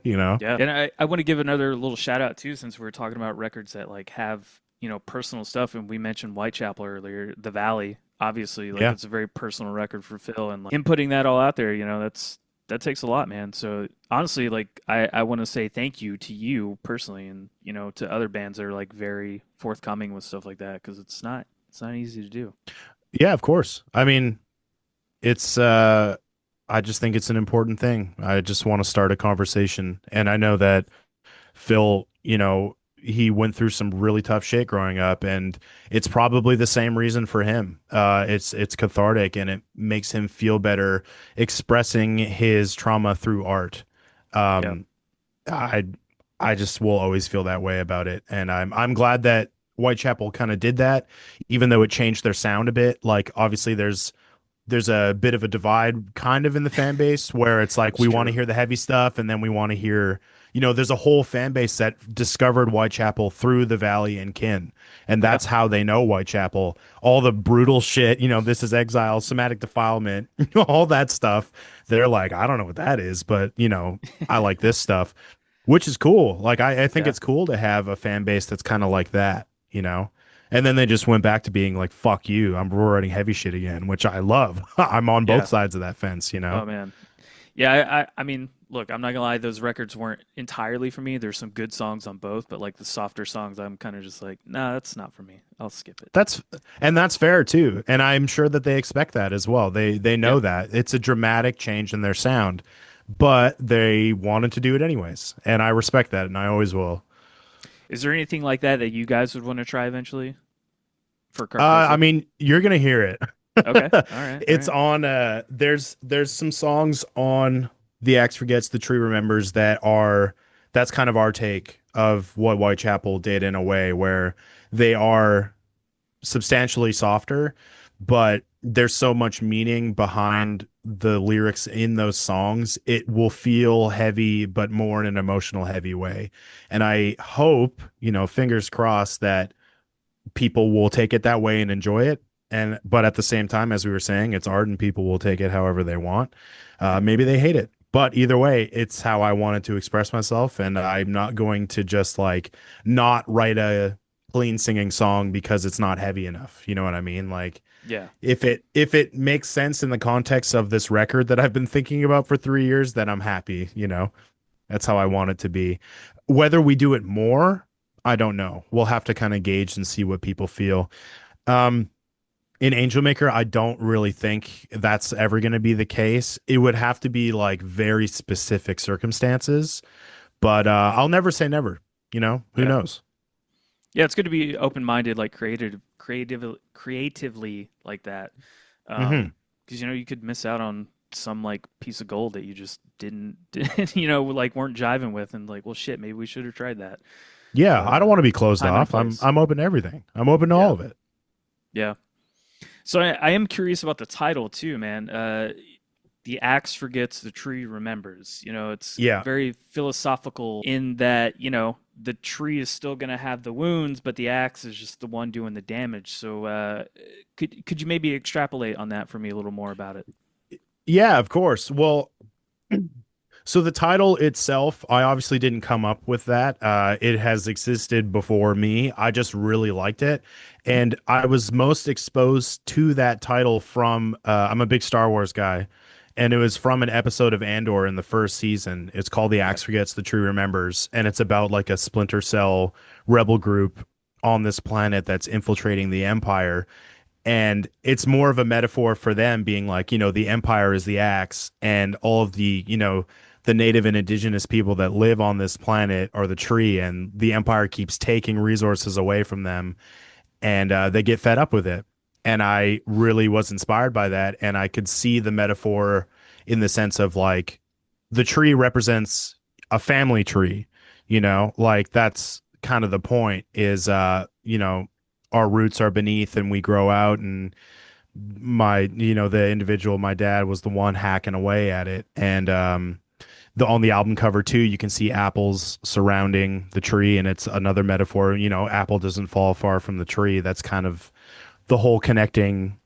you know? Yeah. And I want to give another little shout out too, since we were talking about records that like have, personal stuff. And we mentioned Whitechapel earlier, The Valley, obviously, like Yeah. it's a very personal record for Phil. And like him putting that all out there, that takes a lot, man. So honestly, like I want to say thank you to you personally and, to other bands that are like very forthcoming with stuff like that because it's not easy to do. Yeah, of course. I mean, it's I just think it's an important thing. I just want to start a conversation. And I know that Phil, he went through some really tough shit growing up, and it's probably the same reason for him. It's cathartic, and it makes him feel better expressing his trauma through art. Yeah. Um, I I just will always feel that way about it, and I'm glad that Whitechapel kind of did that, even though it changed their sound a bit. Like obviously, there's a bit of a divide kind of in the fan base where it's like That's we want to true. hear the heavy stuff and then we want to hear, there's a whole fan base that discovered Whitechapel through the Valley and Kin. And Yeah. that's how they know Whitechapel. All the brutal shit, this is exile, somatic defilement, all that stuff. They're like, I don't know what that is, but I like this stuff, which is cool. Like I think Yeah. it's cool to have a fan base that's kind of like that. And then they just went back to being like, fuck you. We're writing heavy shit again, which I love. I'm on both Yeah. sides of that fence. Oh man. Yeah, I mean, look, I'm not gonna lie, those records weren't entirely for me. There's some good songs on both, but like the softer songs, I'm kind of just like, nah, that's not for me. I'll skip it. That's and that's fair too. And I'm sure that they expect that as well. They Yeah. know that. It's a dramatic change in their sound, but they wanted to do it anyways. And I respect that and I always will. Is there anything like that that you guys would want to try eventually for I Carcosa? mean, you're gonna hear it. Okay. All right. All It's right. on there's some songs on The Axe Forgets, The Tree Remembers that's kind of our take of what Whitechapel did in a way where they are substantially softer, but there's so much meaning behind the lyrics in those songs. It will feel heavy, but more in an emotional heavy way. And I hope, fingers crossed that people will take it that way and enjoy it. And but at the same time, as we were saying, it's art and people will take it however they want. Yeah. Maybe they hate it. But either way, it's how I wanted to express myself, and I'm not going to just like not write a clean singing song because it's not heavy enough. You know what I mean? Like Yeah. if it makes sense in the context of this record that I've been thinking about for 3 years, then I'm happy. That's how I want it to be. Whether we do it more, I don't know. We'll have to kind of gauge and see what people feel. Um, in Angelmaker, I don't really think that's ever going to be the case. It would have to be like very specific circumstances, but I'll never say never. Who Yeah. knows? Yeah. It's good to be open-minded, like creatively like that. Hmm. Because you could miss out on some like piece of gold that you just didn't, like weren't jiving with, and like, well, shit, maybe we should have tried that. Yeah, But I don't want to be closed time and a off. I'm place. I'm open to everything. I'm open to all Yeah. of it. Yeah. So I am curious about the title too, man. The axe forgets, the tree remembers. It's Yeah. very philosophical in that, the tree is still going to have the wounds, but the axe is just the one doing the damage. So could you maybe extrapolate on that for me a little more about it? Yeah, of course. Well, so the title itself, I obviously didn't come up with that. It has existed before me. I just really liked it. Mhm. And I was most exposed to that title from I'm a big Star Wars guy. And it was from an episode of Andor in the first season. It's called The Okay. Axe Forgets, The Tree Remembers. And it's about like a splinter cell rebel group on this planet that's infiltrating the Empire. And it's more of a metaphor for them being like, the empire is the axe, and all of the native and indigenous people that live on this planet are the tree, and the empire keeps taking resources away from them, and they get fed up with it. And I really was inspired by that, and I could see the metaphor in the sense of like the tree represents a family tree, like that's kind of the point is our roots are beneath and we grow out, and the individual, my dad, was the one hacking away at it. And the on the album cover too, you can see apples surrounding the tree, and it's another metaphor. Apple doesn't fall far from the tree. That's kind of the whole connecting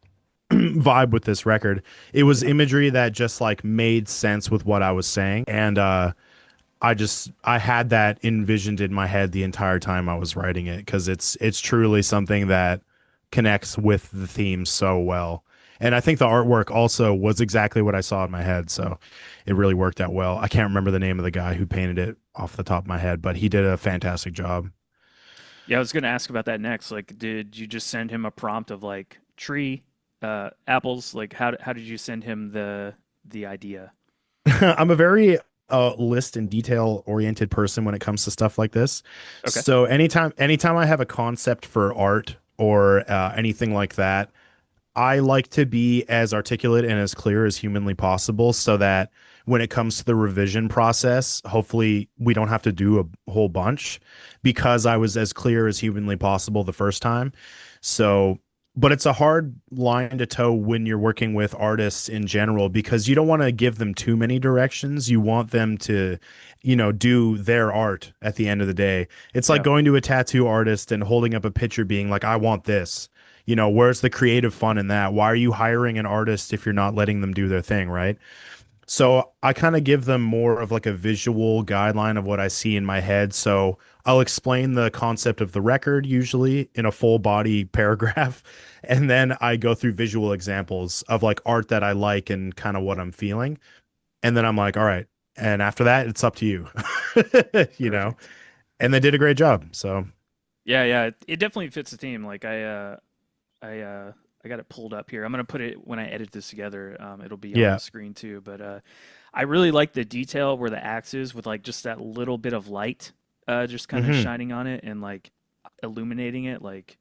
vibe with this record. It was imagery that just like made sense with what I was saying, and I had that envisioned in my head the entire time I was writing it, because it's truly something that connects with the theme so well. And I think the artwork also was exactly what I saw in my head, so it really worked out well. I can't remember the name of the guy who painted it off the top of my head, but he did a fantastic job. Yeah, I was gonna ask about that next. Like, did you just send him a prompt of like tree, apples? Like, how did you send him the idea? I'm a very list and detail oriented person when it comes to stuff like this. Okay. So anytime I have a concept for art or anything like that, I like to be as articulate and as clear as humanly possible, so that when it comes to the revision process, hopefully we don't have to do a whole bunch, because I was as clear as humanly possible the first time. So, but it's a hard line to toe when you're working with artists in general, because you don't want to give them too many directions. You want them to, do their art at the end of the day. It's like Yeah. going to a tattoo artist and holding up a picture being like, I want this. Where's the creative fun in that? Why are you hiring an artist if you're not letting them do their thing, right? So I kind of give them more of like a visual guideline of what I see in my head. So I'll explain the concept of the record usually in a full body paragraph. And then I go through visual examples of like art that I like and kind of what I'm feeling. And then I'm like, all right. And after that, it's up to you, you know, Perfect. and they did a great job. So Yeah, yeah, it definitely fits the theme. Like I I got it pulled up here. I'm gonna put it when I edit this together. It'll be on the yeah. screen too. But I really like the detail where the axe is with like just that little bit of light, just kind of Hmm. shining on it and like illuminating it, like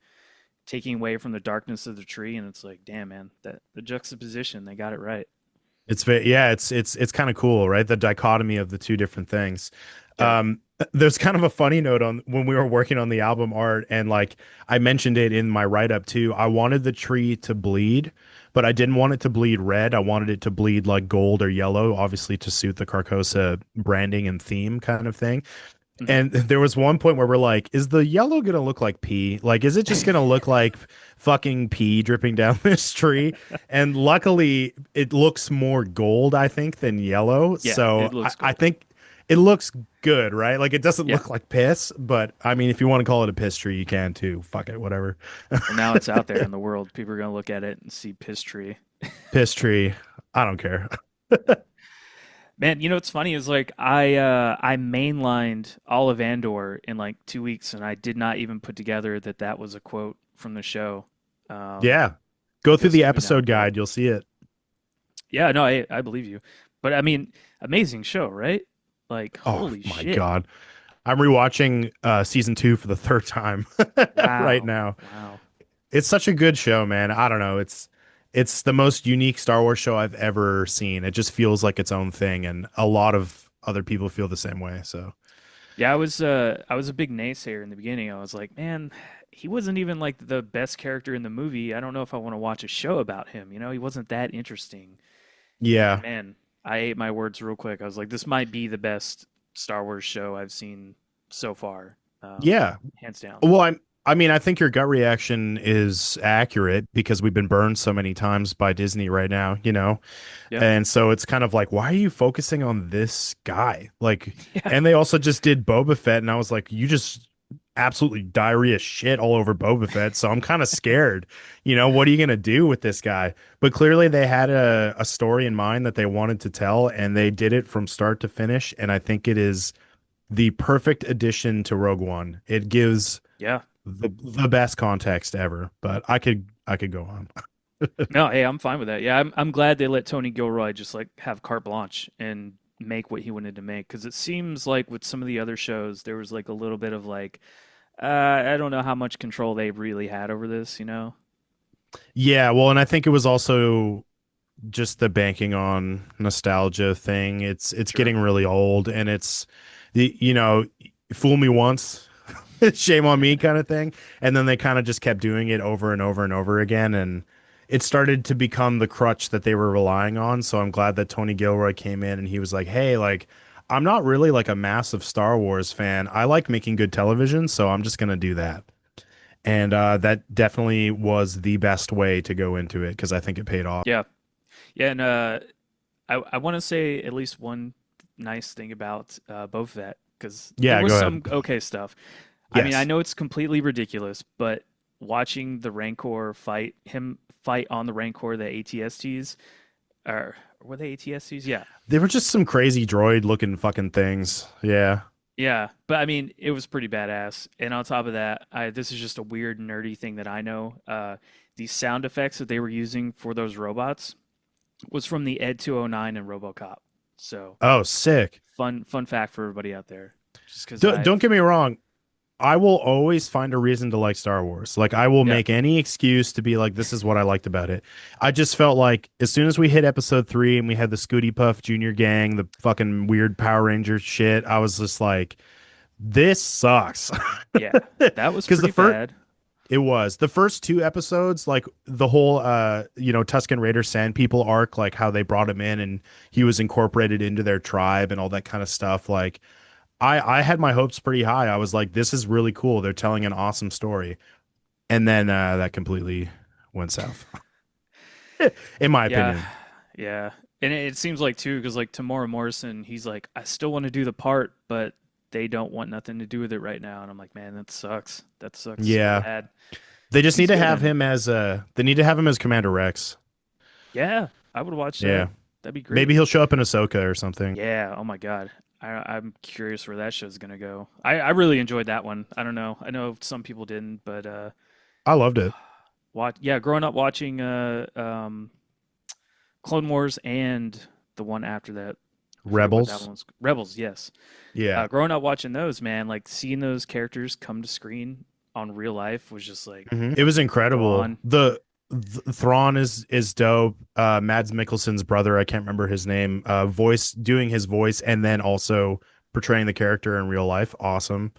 taking away from the darkness of the tree. And it's like, damn, man, that the juxtaposition, they got it right. Yeah, it's kind of cool, right? The dichotomy of the two different things. Yeah. There's kind of a funny note on when we were working on the album art, and like I mentioned it in my write up too. I wanted the tree to bleed, but I didn't want it to bleed red. I wanted it to bleed like gold or yellow, obviously to suit the Carcosa branding and theme kind of thing. Hmm. And there was one point where we're like, is the yellow gonna look like pee? Like, is it just gonna look like fucking pee dripping down this tree? And luckily, it looks more gold, I think, than yellow. Yeah, So it I, looks I gold. think it looks good, right? Like, it doesn't Yeah. look like piss, but I mean, if you want to call it a piss tree, you can too. Fuck it, whatever. Well, now it's out there in the world. People are gonna look at it and see piss tree. Piss tree. I don't care. Man, you know what's funny is like I mainlined all of Andor in like 2 weeks, and I did not even put together that that was a quote from the show. Um, Yeah. Go through because the it took me down a episode path. guide, you'll see it. Yeah, no, I believe you. But I mean, amazing show, right? Like, Oh holy my shit! God. I'm rewatching season 2 for the third time right Wow, now. wow. It's such a good show, man. I don't know. It's the most unique Star Wars show I've ever seen. It just feels like its own thing, and a lot of other people feel the same way. So Yeah, I was a big naysayer in the beginning. I was like, man, he wasn't even like the best character in the movie. I don't know if I want to watch a show about him. You know, he wasn't that interesting. And yeah, man, I ate my words real quick. I was like, this might be the best Star Wars show I've seen so far, yeah. hands down. Well, I mean, I think your gut reaction is accurate because we've been burned so many times by Disney right now, Yeah, And so it's kind of like, why are you focusing on this guy? Like, yeah, and they also just did Boba Fett, and I was like, you just absolutely diarrhea shit all over Boba Fett. So I'm kind of scared. What are you gonna do with this guy? But clearly they had a story in mind that they wanted to tell, and they did it from start to finish. And I think it is the perfect addition to Rogue One. It gives yeah. the best context ever. But I could go on. No, hey, I'm fine with that. Yeah, I'm glad they let Tony Gilroy just like have carte blanche and make what he wanted to make because it seems like with some of the other shows there was like a little bit of like I don't know how much control they really had over this, you know? Yeah, well, and I think it was also just the banking on nostalgia thing. It's Sure. getting really old, and it's the fool me once, shame on me kind of thing. And then they kind of just kept doing it over and over and over again, and it started to become the crutch that they were relying on. So I'm glad that Tony Gilroy came in and he was like, "Hey, like I'm not really like a massive Star Wars fan. I like making good television, so I'm just gonna do that." And that definitely was the best way to go into it because I think it paid off. Yeah. Yeah, and I want to say at least one nice thing about Boba Fett because there Yeah, was go ahead. some okay stuff. I mean, I Yes, know it's completely ridiculous, but watching the Rancor fight on the Rancor, the ATSTs, or were they ATSTs? Yeah. they were just some crazy droid looking fucking things. Yeah. Yeah, but I mean, it was pretty badass. And on top of that, this is just a weird nerdy thing that I know. These sound effects that they were using for those robots was from the Ed 209 and RoboCop. So Oh, sick. fun fact for everybody out there. Just because Don't get me wrong. I will always find a reason to like Star Wars. Like I will yeah, make any excuse to be like, this is what I liked about it. I just felt like as soon as we hit episode 3 and we had the Scooty Puff Junior gang, the fucking weird Power Ranger shit, I was just like, this sucks. yeah, that was Because the pretty first bad. it was the first 2 episodes, like the whole Tusken Raider Sand People arc, like how they brought him in and he was incorporated into their tribe and all that kind of stuff. Like I had my hopes pretty high. I was like, this is really cool. They're telling an awesome story. And then that completely went south, in my Yeah, opinion. yeah, and it seems like too because like Tamora Morrison, he's like, I still want to do the part, but they don't want nothing to do with it right now. And I'm like, man, that sucks. That sucks so Yeah. bad. They just 'Cause need he's to good have in it. him as they need to have him as Commander Rex. Yeah, I would watch that. Yeah. That'd be great. Maybe he'll show up in Ahsoka or something. Yeah. Oh my God. I'm curious where that show's gonna go. I really enjoyed that one. I don't know. I know some people didn't, but I loved it. yeah, growing up watching Clone Wars and the one after that. I forget what that Rebels. one was. Rebels. Yes. Yeah. Growing up watching those, man, like seeing those characters come to screen on real life was just like It was incredible. Thrawn. The Thrawn is dope. Mads Mikkelsen's brother, I can't remember his name, voice doing his voice and then also portraying the character in real life. Awesome.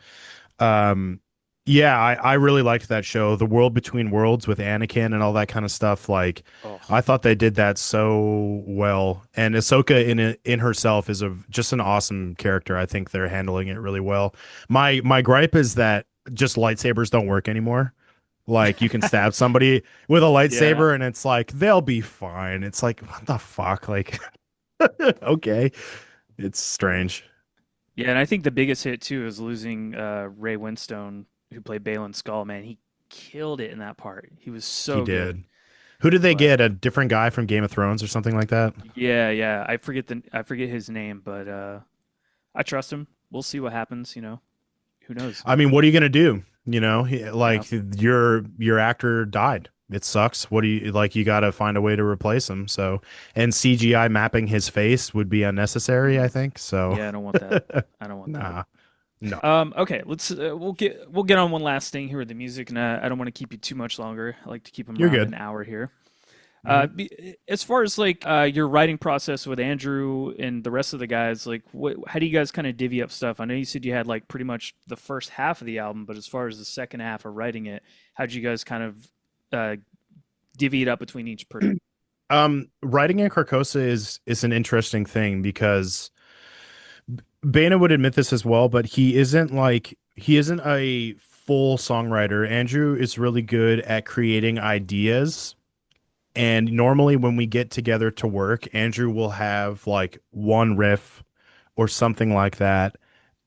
Um, yeah, I really liked that show. The World Between Worlds with Anakin and all that kind of stuff. Like, Oh, I thought they did that so well. And Ahsoka in herself is just an awesome character. I think they're handling it really well. My gripe is that just lightsabers don't work anymore. Like you can stab somebody with a yeah. lightsaber and it's like they'll be fine. It's like what the fuck? Like okay. It's strange. Yeah, and I think the biggest hit too is losing Ray Winstone, who played Balin Skull. Man, he killed it in that part. He was He so good. did. Who did they But get? A different guy from Game of Thrones or something like that? yeah, yeah, I forget his name, but I trust him. We'll see what happens. Who knows? I mean, what are you gonna do? Yeah, Like your actor died. It sucks. What do you like? You got to find a way to replace him. So, and CGI mapping his face would be unnecessary, I think. So, yeah, I don't want that. I don't want that. nah, no, Okay, let's we'll get on one last thing here with the music, and I don't want to keep you too much longer. I like to keep them you're around good. an hour here. Mhm. As far as like your writing process with Andrew and the rest of the guys, like how do you guys kind of divvy up stuff? I know you said you had like pretty much the first half of the album, but as far as the second half of writing it, how'd you guys kind of uh, divvy it up between each person? Writing in Carcosa is an interesting thing because Bana would admit this as well, but he isn't a full songwriter. Andrew is really good at creating ideas. And normally when we get together to work, Andrew will have like one riff or something like that.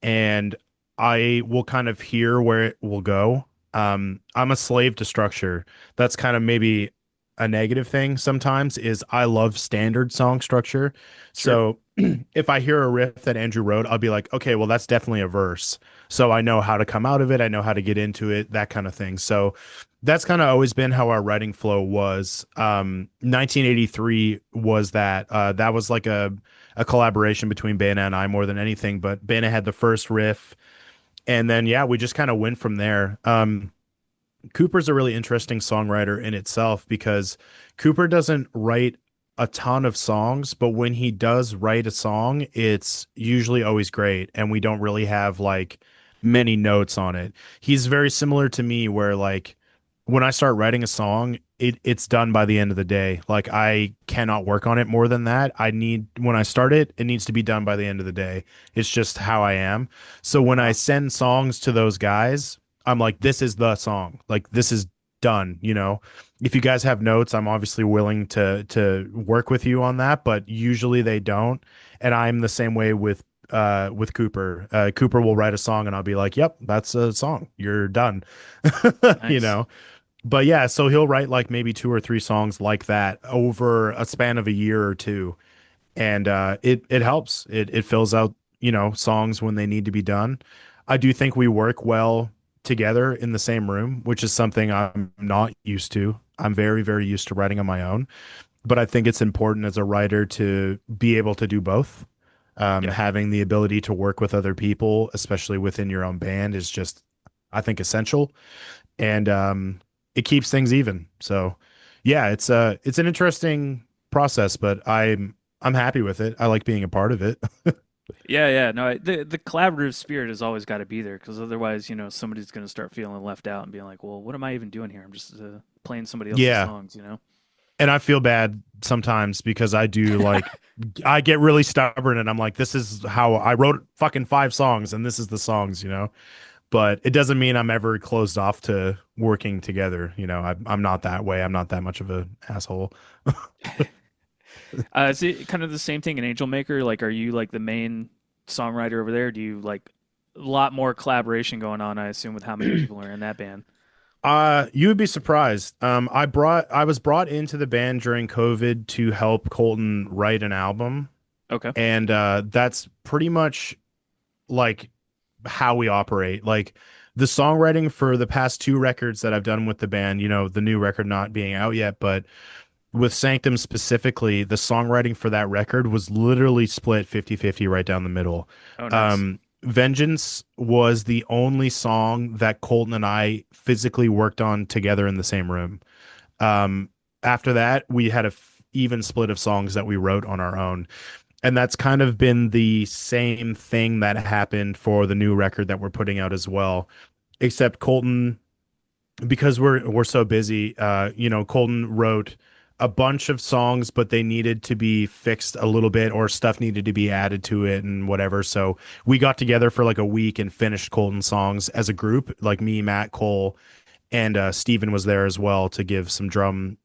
And I will kind of hear where it will go. I'm a slave to structure. That's kind of maybe a negative thing sometimes is I love standard song structure. Sure. So if I hear a riff that Andrew wrote, I'll be like, okay, well, that's definitely a verse. So I know how to come out of it. I know how to get into it, that kind of thing. So that's kind of always been how our writing flow was. 1983 was that. That was like a collaboration between Bana and I more than anything. But Bana had the first riff, and then yeah, we just kind of went from there. Cooper's a really interesting songwriter in itself because Cooper doesn't write a ton of songs, but when he does write a song, it's usually always great, and we don't really have like many notes on it. He's very similar to me, where like when I start writing a song, it's done by the end of the day. Like I cannot work on it more than that. I need when I start it, it needs to be done by the end of the day. It's just how I am. So when I Wow. send songs to those guys, I'm like, this is the song. Like this is done, you know. If you guys have notes, I'm obviously willing to work with you on that, but usually they don't. And I'm the same way with Cooper. Cooper will write a song and I'll be like, "Yep, that's a song. You're done." You Nice. know. But yeah, so he'll write like maybe two or three songs like that over a span of a year or two, and it helps. It fills out songs when they need to be done. I do think we work well together in the same room, which is something I'm not used to. I'm very used to writing on my own, but I think it's important as a writer to be able to do both. Yeah. Having the ability to work with other people, especially within your own band, is just, I think, essential, and it keeps things even. So, yeah, it's an interesting process, but I'm happy with it. I like being a part of it. Yeah, yeah. No, the collaborative spirit has always got to be there because otherwise, somebody's going to start feeling left out and being like, "Well, what am I even doing here? I'm just playing somebody else's Yeah, songs." and I feel bad sometimes because I do like I get really stubborn and I'm like, this is how I wrote fucking five songs and this is the songs. But it doesn't mean I'm ever closed off to working together. I'm not that way. I'm not that much of an asshole. Is it kind of the same thing in Angel Maker? Like, are you like the main songwriter over there? Do you like a lot more collaboration going on? I assume with how many people are in that band. You would be surprised. I was brought into the band during COVID to help Colton write an album, Okay. and that's pretty much like how we operate. Like the songwriting for the past two records that I've done with the band, the new record not being out yet, but with Sanctum specifically, the songwriting for that record was literally split 50-50 right down the middle. Oh, nice. Vengeance was the only song that Colton and I physically worked on together in the same room. After that, we had a even split of songs that we wrote on our own. And that's kind of been the same thing that happened for the new record that we're putting out as well. Except Colton, because we're so busy, Colton wrote a bunch of songs, but they needed to be fixed a little bit or stuff needed to be added to it and whatever. So we got together for like a week and finished Colton songs as a group, like me, Matt, Cole, and Steven was there as well to give some drum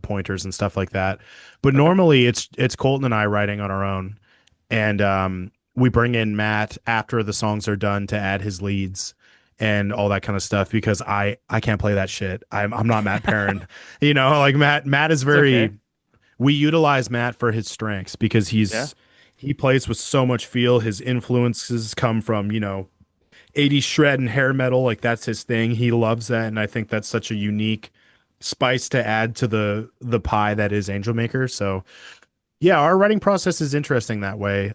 pointers and stuff like that. But Okay. normally it's Colton and I writing on our own, and we bring in Matt after the songs are done to add his leads and all that kind of stuff because I can't play that shit. I'm not Matt Perrin. Like Matt is It's okay. very we utilize Matt for his strengths because Yeah. he plays with so much feel. His influences come from, 80s shred and hair metal, like that's his thing. He loves that, and I think that's such a unique spice to add to the pie that is Angelmaker. So yeah, our writing process is interesting that way.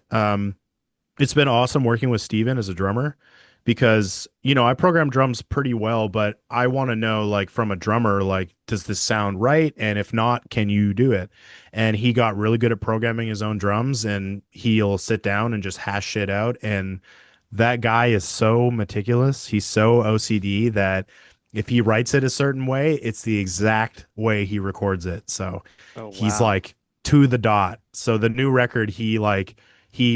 It's been awesome working with Steven as a drummer because, I program drums pretty well, but I want to know, like, from a drummer, like, does this sound right? And if not, can you do it? And he got really good at programming his own drums and he'll sit down and just hash shit out. And that guy is so meticulous. He's so OCD that if he writes it a certain way, it's the exact way he records it. So Oh, he's wow. like to the dot. So the new record, he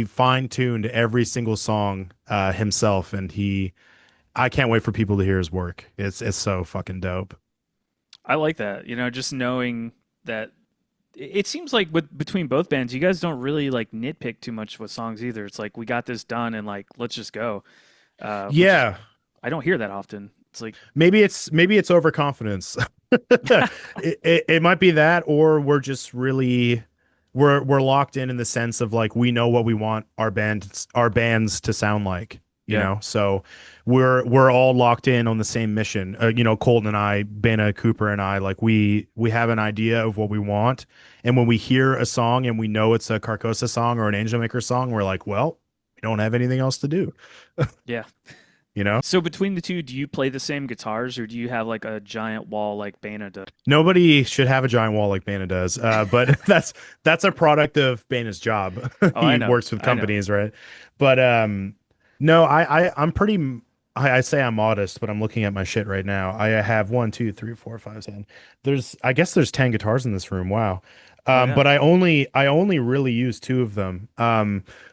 fine-tuned every single song himself, and I can't wait for people to hear his work. It's so fucking dope. I like that. Just knowing that it seems like with between both bands, you guys don't really like nitpick too much with songs either. It's like we got this done and like let's just go. Which is Yeah, I don't hear that often. It's like, maybe it's overconfidence. It might be that, or we're just really we're locked in the sense of like we know what we want our bands to sound like. yeah, So we're all locked in on the same mission. Colton and I, Bana, Cooper and I, like we have an idea of what we want, and when we hear a song and we know it's a Carcosa song or an Angelmaker song, we're like, well, we don't have anything else to do. yeah. You know. So between the two, do you play the same guitars or do you have like a giant wall like Bana does? Nobody should have a giant wall like Bana does, but that's a product of Bana's job. Oh, I He know. works with I know. companies, right? But no, I'm pretty. I say I'm modest, but I'm looking at my shit right now. I have one, two, three, four, five, 10. I guess there's 10 guitars in this room. Wow. Oh yeah. But I only really use two of them.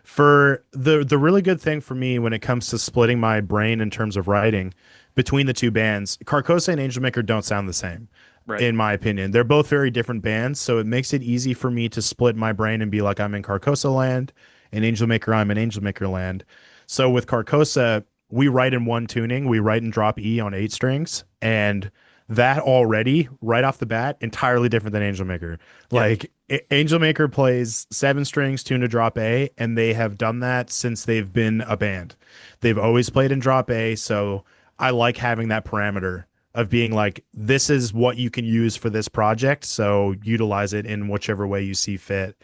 For the really good thing for me when it comes to splitting my brain in terms of writing between the two bands, Carcosa and Angelmaker don't sound the same, Right. in my opinion. They're both very different bands, so it makes it easy for me to split my brain and be like, I'm in Carcosa land, and Angelmaker, I'm in Angelmaker land. So with Carcosa, we write in one tuning. We write and drop E on 8 strings, and that already, right off the bat, entirely different than Angelmaker. Yep. Like Angelmaker plays 7 strings, tune to drop A, and they have done that since they've been a band. They've always played in drop A, so I like having that parameter of being like, this is what you can use for this project, so utilize it in whichever way you see fit.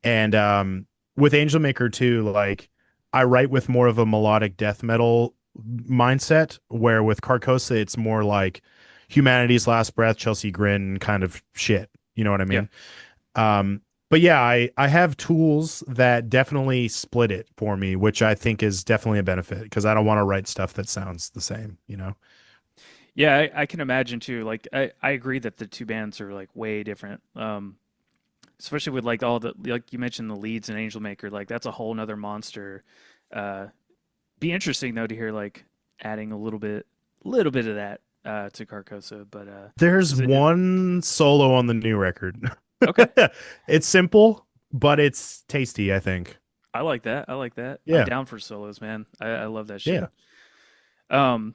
And with Angelmaker too, like I write with more of a melodic death metal mindset, where with Carcosa it's more like Humanity's Last Breath, Chelsea Grin kind of shit. You know what I Yeah. mean? But yeah, I have tools that definitely split it for me, which I think is definitely a benefit because I don't want to write stuff that sounds the same, you know? Yeah, I can imagine too. Like I agree that the two bands are like way different. Especially with like all the like you mentioned the leads in Angel Maker, like that's a whole nother monster. Uh be interesting though to hear like adding a little bit of that to Carcosa, but There's is it one solo on the new record. okay. It's simple, but it's tasty, I think. I like that. I like that. I'm Yeah. down for solos, man. I love that shit. Yeah. Um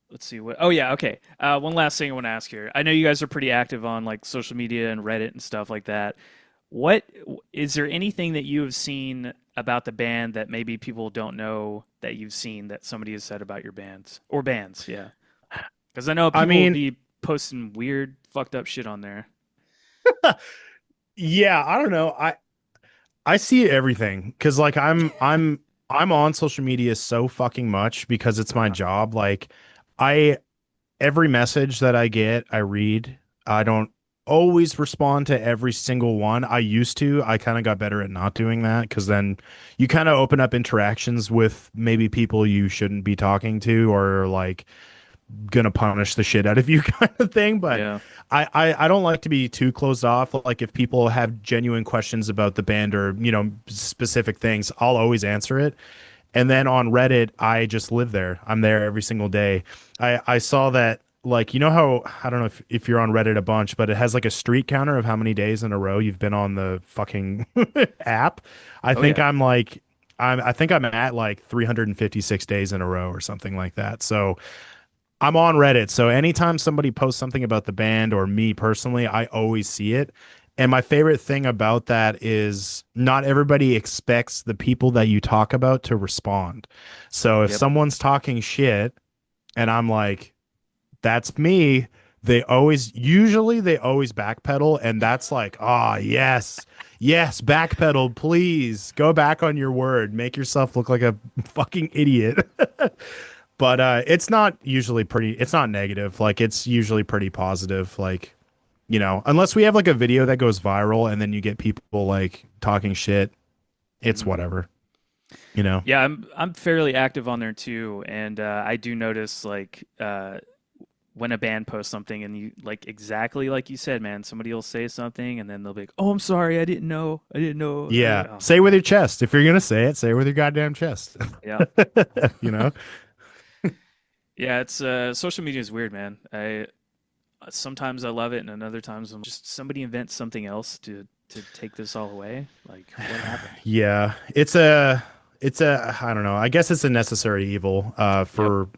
let's see what. Oh yeah, okay. One last thing I want to ask here. I know you guys are pretty active on like social media and Reddit and stuff like that. What is there anything that you have seen about the band that maybe people don't know that you've seen that somebody has said about your bands or bands? Yeah, because I know I people will mean, be posting weird, fucked up shit on there. yeah, I don't know. I see everything because like I'm on social media so fucking much because it's my Uh-huh. job. Like I every message that I get, I read. I don't always respond to every single one. I used to. I kind of got better at not doing that because then you kind of open up interactions with maybe people you shouldn't be talking to or like gonna punish the shit out of you kind of thing. But Yeah. I don't like to be too closed off. Like if people have genuine questions about the band or specific things, I'll always answer it. And then on Reddit, I just live there. I'm there every single day. I saw that, like, you know how, I don't know if you're on Reddit a bunch, but it has like a streak counter of how many days in a row you've been on the fucking app. I Oh think yeah. I'm like I think I'm at like 356 days in a row or something like that. So I'm on Reddit, so anytime somebody posts something about the band or me personally, I always see it. And my favorite thing about that is not everybody expects the people that you talk about to respond. So if Yep. someone's talking shit and I'm like, that's me, they always backpedal. And that's like, ah, yes, yes, backpedal, please go back on your word. Make yourself look like a fucking idiot. But it's not negative. Like it's usually pretty positive. Like, unless we have like a video that goes viral and then you get people like talking shit, it's Hmm. whatever, you know? Yeah, I'm fairly active on there too, and I do notice like when a band posts something and you like exactly like you said, man, somebody will say something and then they'll be like, "Oh, I'm sorry, I didn't know, I didn't know." Yeah. Oh Say with man, your chest. If you're gonna say it with your goddamn chest. yeah, You know? yeah. It's social media is weird, man. I sometimes I love it, and then other times I'm just somebody invents something else to take this all away. Like, what happened? Yeah. It's a I don't know. I guess it's a necessary evil Yep. for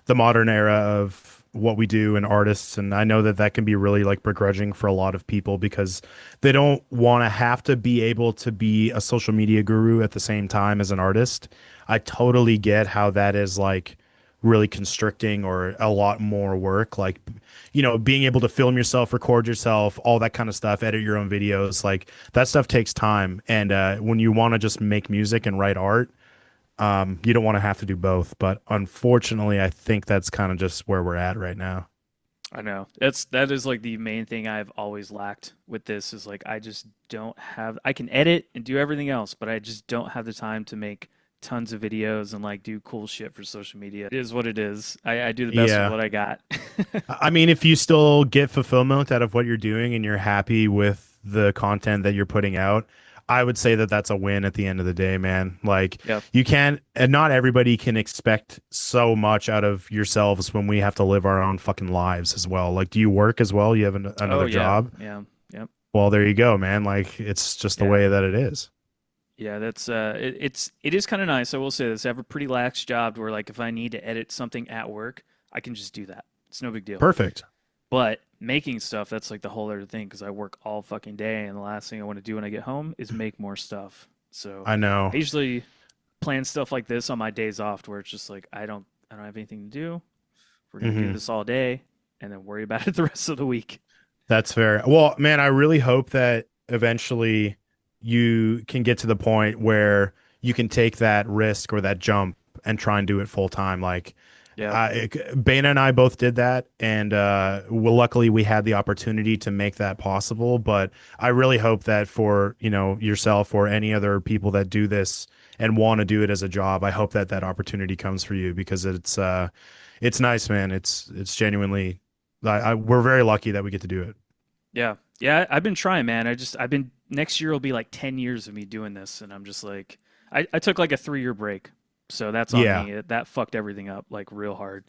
the modern era of what we do and artists, and I know that that can be really like begrudging for a lot of people because they don't want to have to be able to be a social media guru at the same time as an artist. I totally get how that is like really constricting or a lot more work, like being able to film yourself, record yourself, all that kind of stuff, edit your own videos, like that stuff takes time. And when you want to just make music and write art, you don't want to have to do both. But unfortunately, I think that's kind of just where we're at right now. I know. That is like the main thing I've always lacked with this is like I just don't have I can edit and do everything else, but I just don't have the time to make tons of videos and like do cool shit for social media. It is what it is. I do the best with Yeah. what I got. I mean, if you still get fulfillment out of what you're doing and you're happy with the content that you're putting out, I would say that that's a win at the end of the day, man. Like Yep. you can't, and not everybody can expect so much out of yourselves when we have to live our own fucking lives as well. Like, do you work as well? You have Oh another yeah. job? Yeah. Yep. Well, there you go, man. Like it's just the Yeah. way that it is. Yeah, that's it is kind of nice. I will say this. I have a pretty lax job where like if I need to edit something at work, I can just do that. It's no big deal. Perfect. But making stuff, that's like the whole other thing because I work all fucking day and the last thing I want to do when I get home is make more stuff. So I know. I usually plan stuff like this on my days off where it's just like I don't have anything to do. We're gonna do Hmm. this all day and then worry about it the rest of the week. That's fair. Well, man, I really hope that eventually you can get to the point where you can take that risk or that jump and try and do it full time. Like, Yeah. Bana and I both did that, and well, luckily we had the opportunity to make that possible. But I really hope that for yourself or any other people that do this and want to do it as a job, I hope that that opportunity comes for you because it's nice, man. It's genuinely, we're very lucky that we get to do it. Yeah. Yeah, I've been trying, man. I've been next year will be like 10 years of me doing this and I'm just like I took like a 3-year break. So that's on Yeah. me. That fucked everything up like real hard.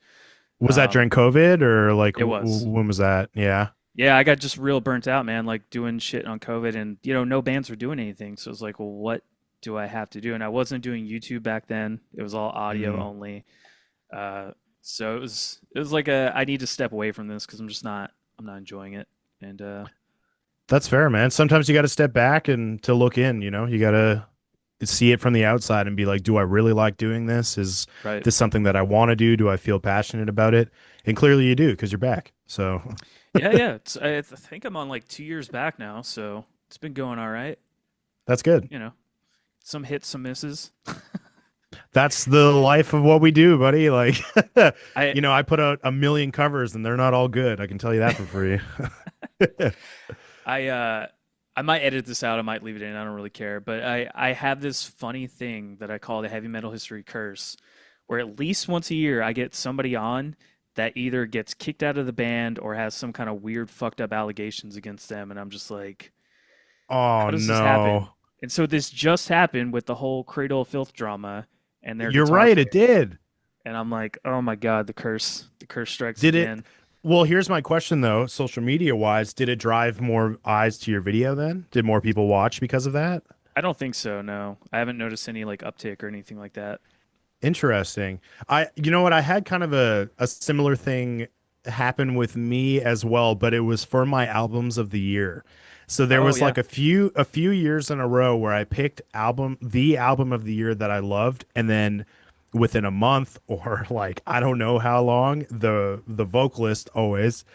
Was that Um during COVID or like it was. when was that? Yeah. Yeah, I got just real burnt out, man, like doing shit on COVID and no bands were doing anything. So it was like, well, what do I have to do? And I wasn't doing YouTube back then. It was all audio Mhm. only. So it was like I need to step away from this because I'm not enjoying it. And That's fair, man. Sometimes you got to step back and to look in, you got to see it from the outside and be like, do I really like doing this? Is right. this something that I want to do? Do I feel passionate about it? And clearly you do because you're back. So Yeah, yeah. I think I'm on like 2 years back now, so it's been going all right. that's good. You know, some hits, some misses. That's the life of what we do, buddy. Like, I I put out a million covers and they're not all good. I can tell you that for free. I might edit this out. I might leave it in. I don't really care. But I have this funny thing that I call the heavy metal history curse, where at least once a year I get somebody on that either gets kicked out of the band or has some kind of weird fucked up allegations against them, and I'm just like, Oh how does this happen? no. And so this just happened with the whole Cradle of Filth drama and their You're guitar right, it player, did. and I'm like, oh my god, the curse strikes Did it? again. Well, here's my question though, social media wise, did it drive more eyes to your video then? Did more people watch because of that? I don't think so. No, I haven't noticed any like uptick or anything like that. Interesting. You know what? I had kind of a similar thing happen with me as well, but it was for my albums of the year. So there Oh was yeah. like a few years in a row where I picked the album of the year that I loved, and then within a month or like I don't know how long, the vocalist always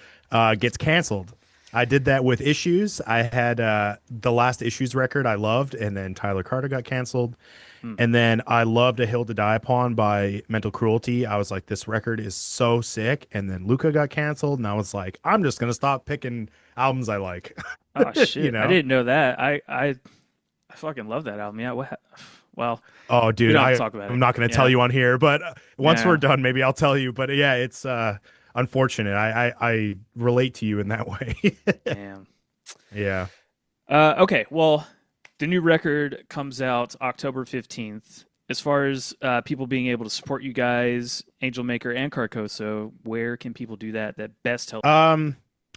gets canceled. I did that with Issues. I had the last Issues record I loved, and then Tyler Carter got canceled. Hmm. And then I loved A Hill to Die Upon by Mental Cruelty. I was like, this record is so sick. And then Luca got canceled, and I was like, I'm just gonna stop picking albums I like. Oh you shit, I know? didn't know that. I fucking love that album. Yeah. Well, Oh, we dude, don't have to talk about I'm it. not gonna tell Yeah. you on here, but once we're Yeah. done, maybe I'll tell you. But yeah, it's unfortunate. I relate to you in that way. Damn. Yeah. Okay. Well, the new record comes out October 15th. As far as people being able to support you guys, Angelmaker and Carcosa, where can people do that? That best help.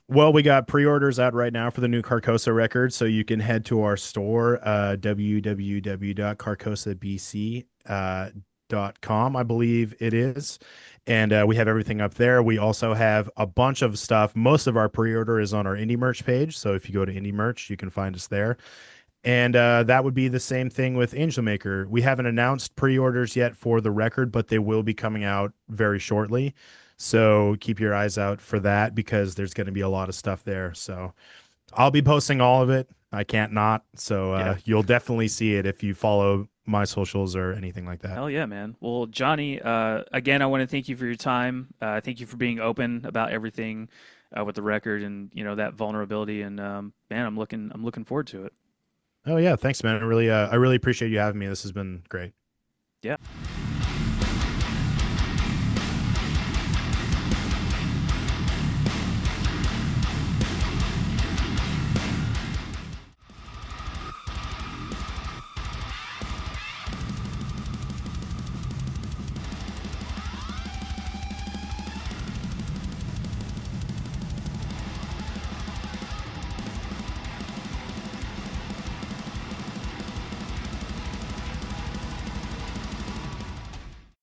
Well, we got pre-orders out right now for the new Carcosa record, so you can head to our store, www.carcosabc.com, I believe it is. And we have everything up there. We also have a bunch of stuff. Most of our pre-order is on our indie merch page. So if you go to indie merch, you can find us there. And that would be the same thing with Angelmaker. We haven't announced pre-orders yet for the record, but they will be coming out very shortly. So keep your eyes out for that because there's going to be a lot of stuff there. So I'll be posting all of it. I can't not. So Yeah. you'll definitely see it if you follow my socials or anything like that. Hell yeah, man. Well, Johnny, again, I want to thank you for your time. Thank you for being open about everything with the record and that vulnerability. And man, I'm looking forward to it. Oh yeah, thanks, man. I really appreciate you having me. This has been great. Yeah.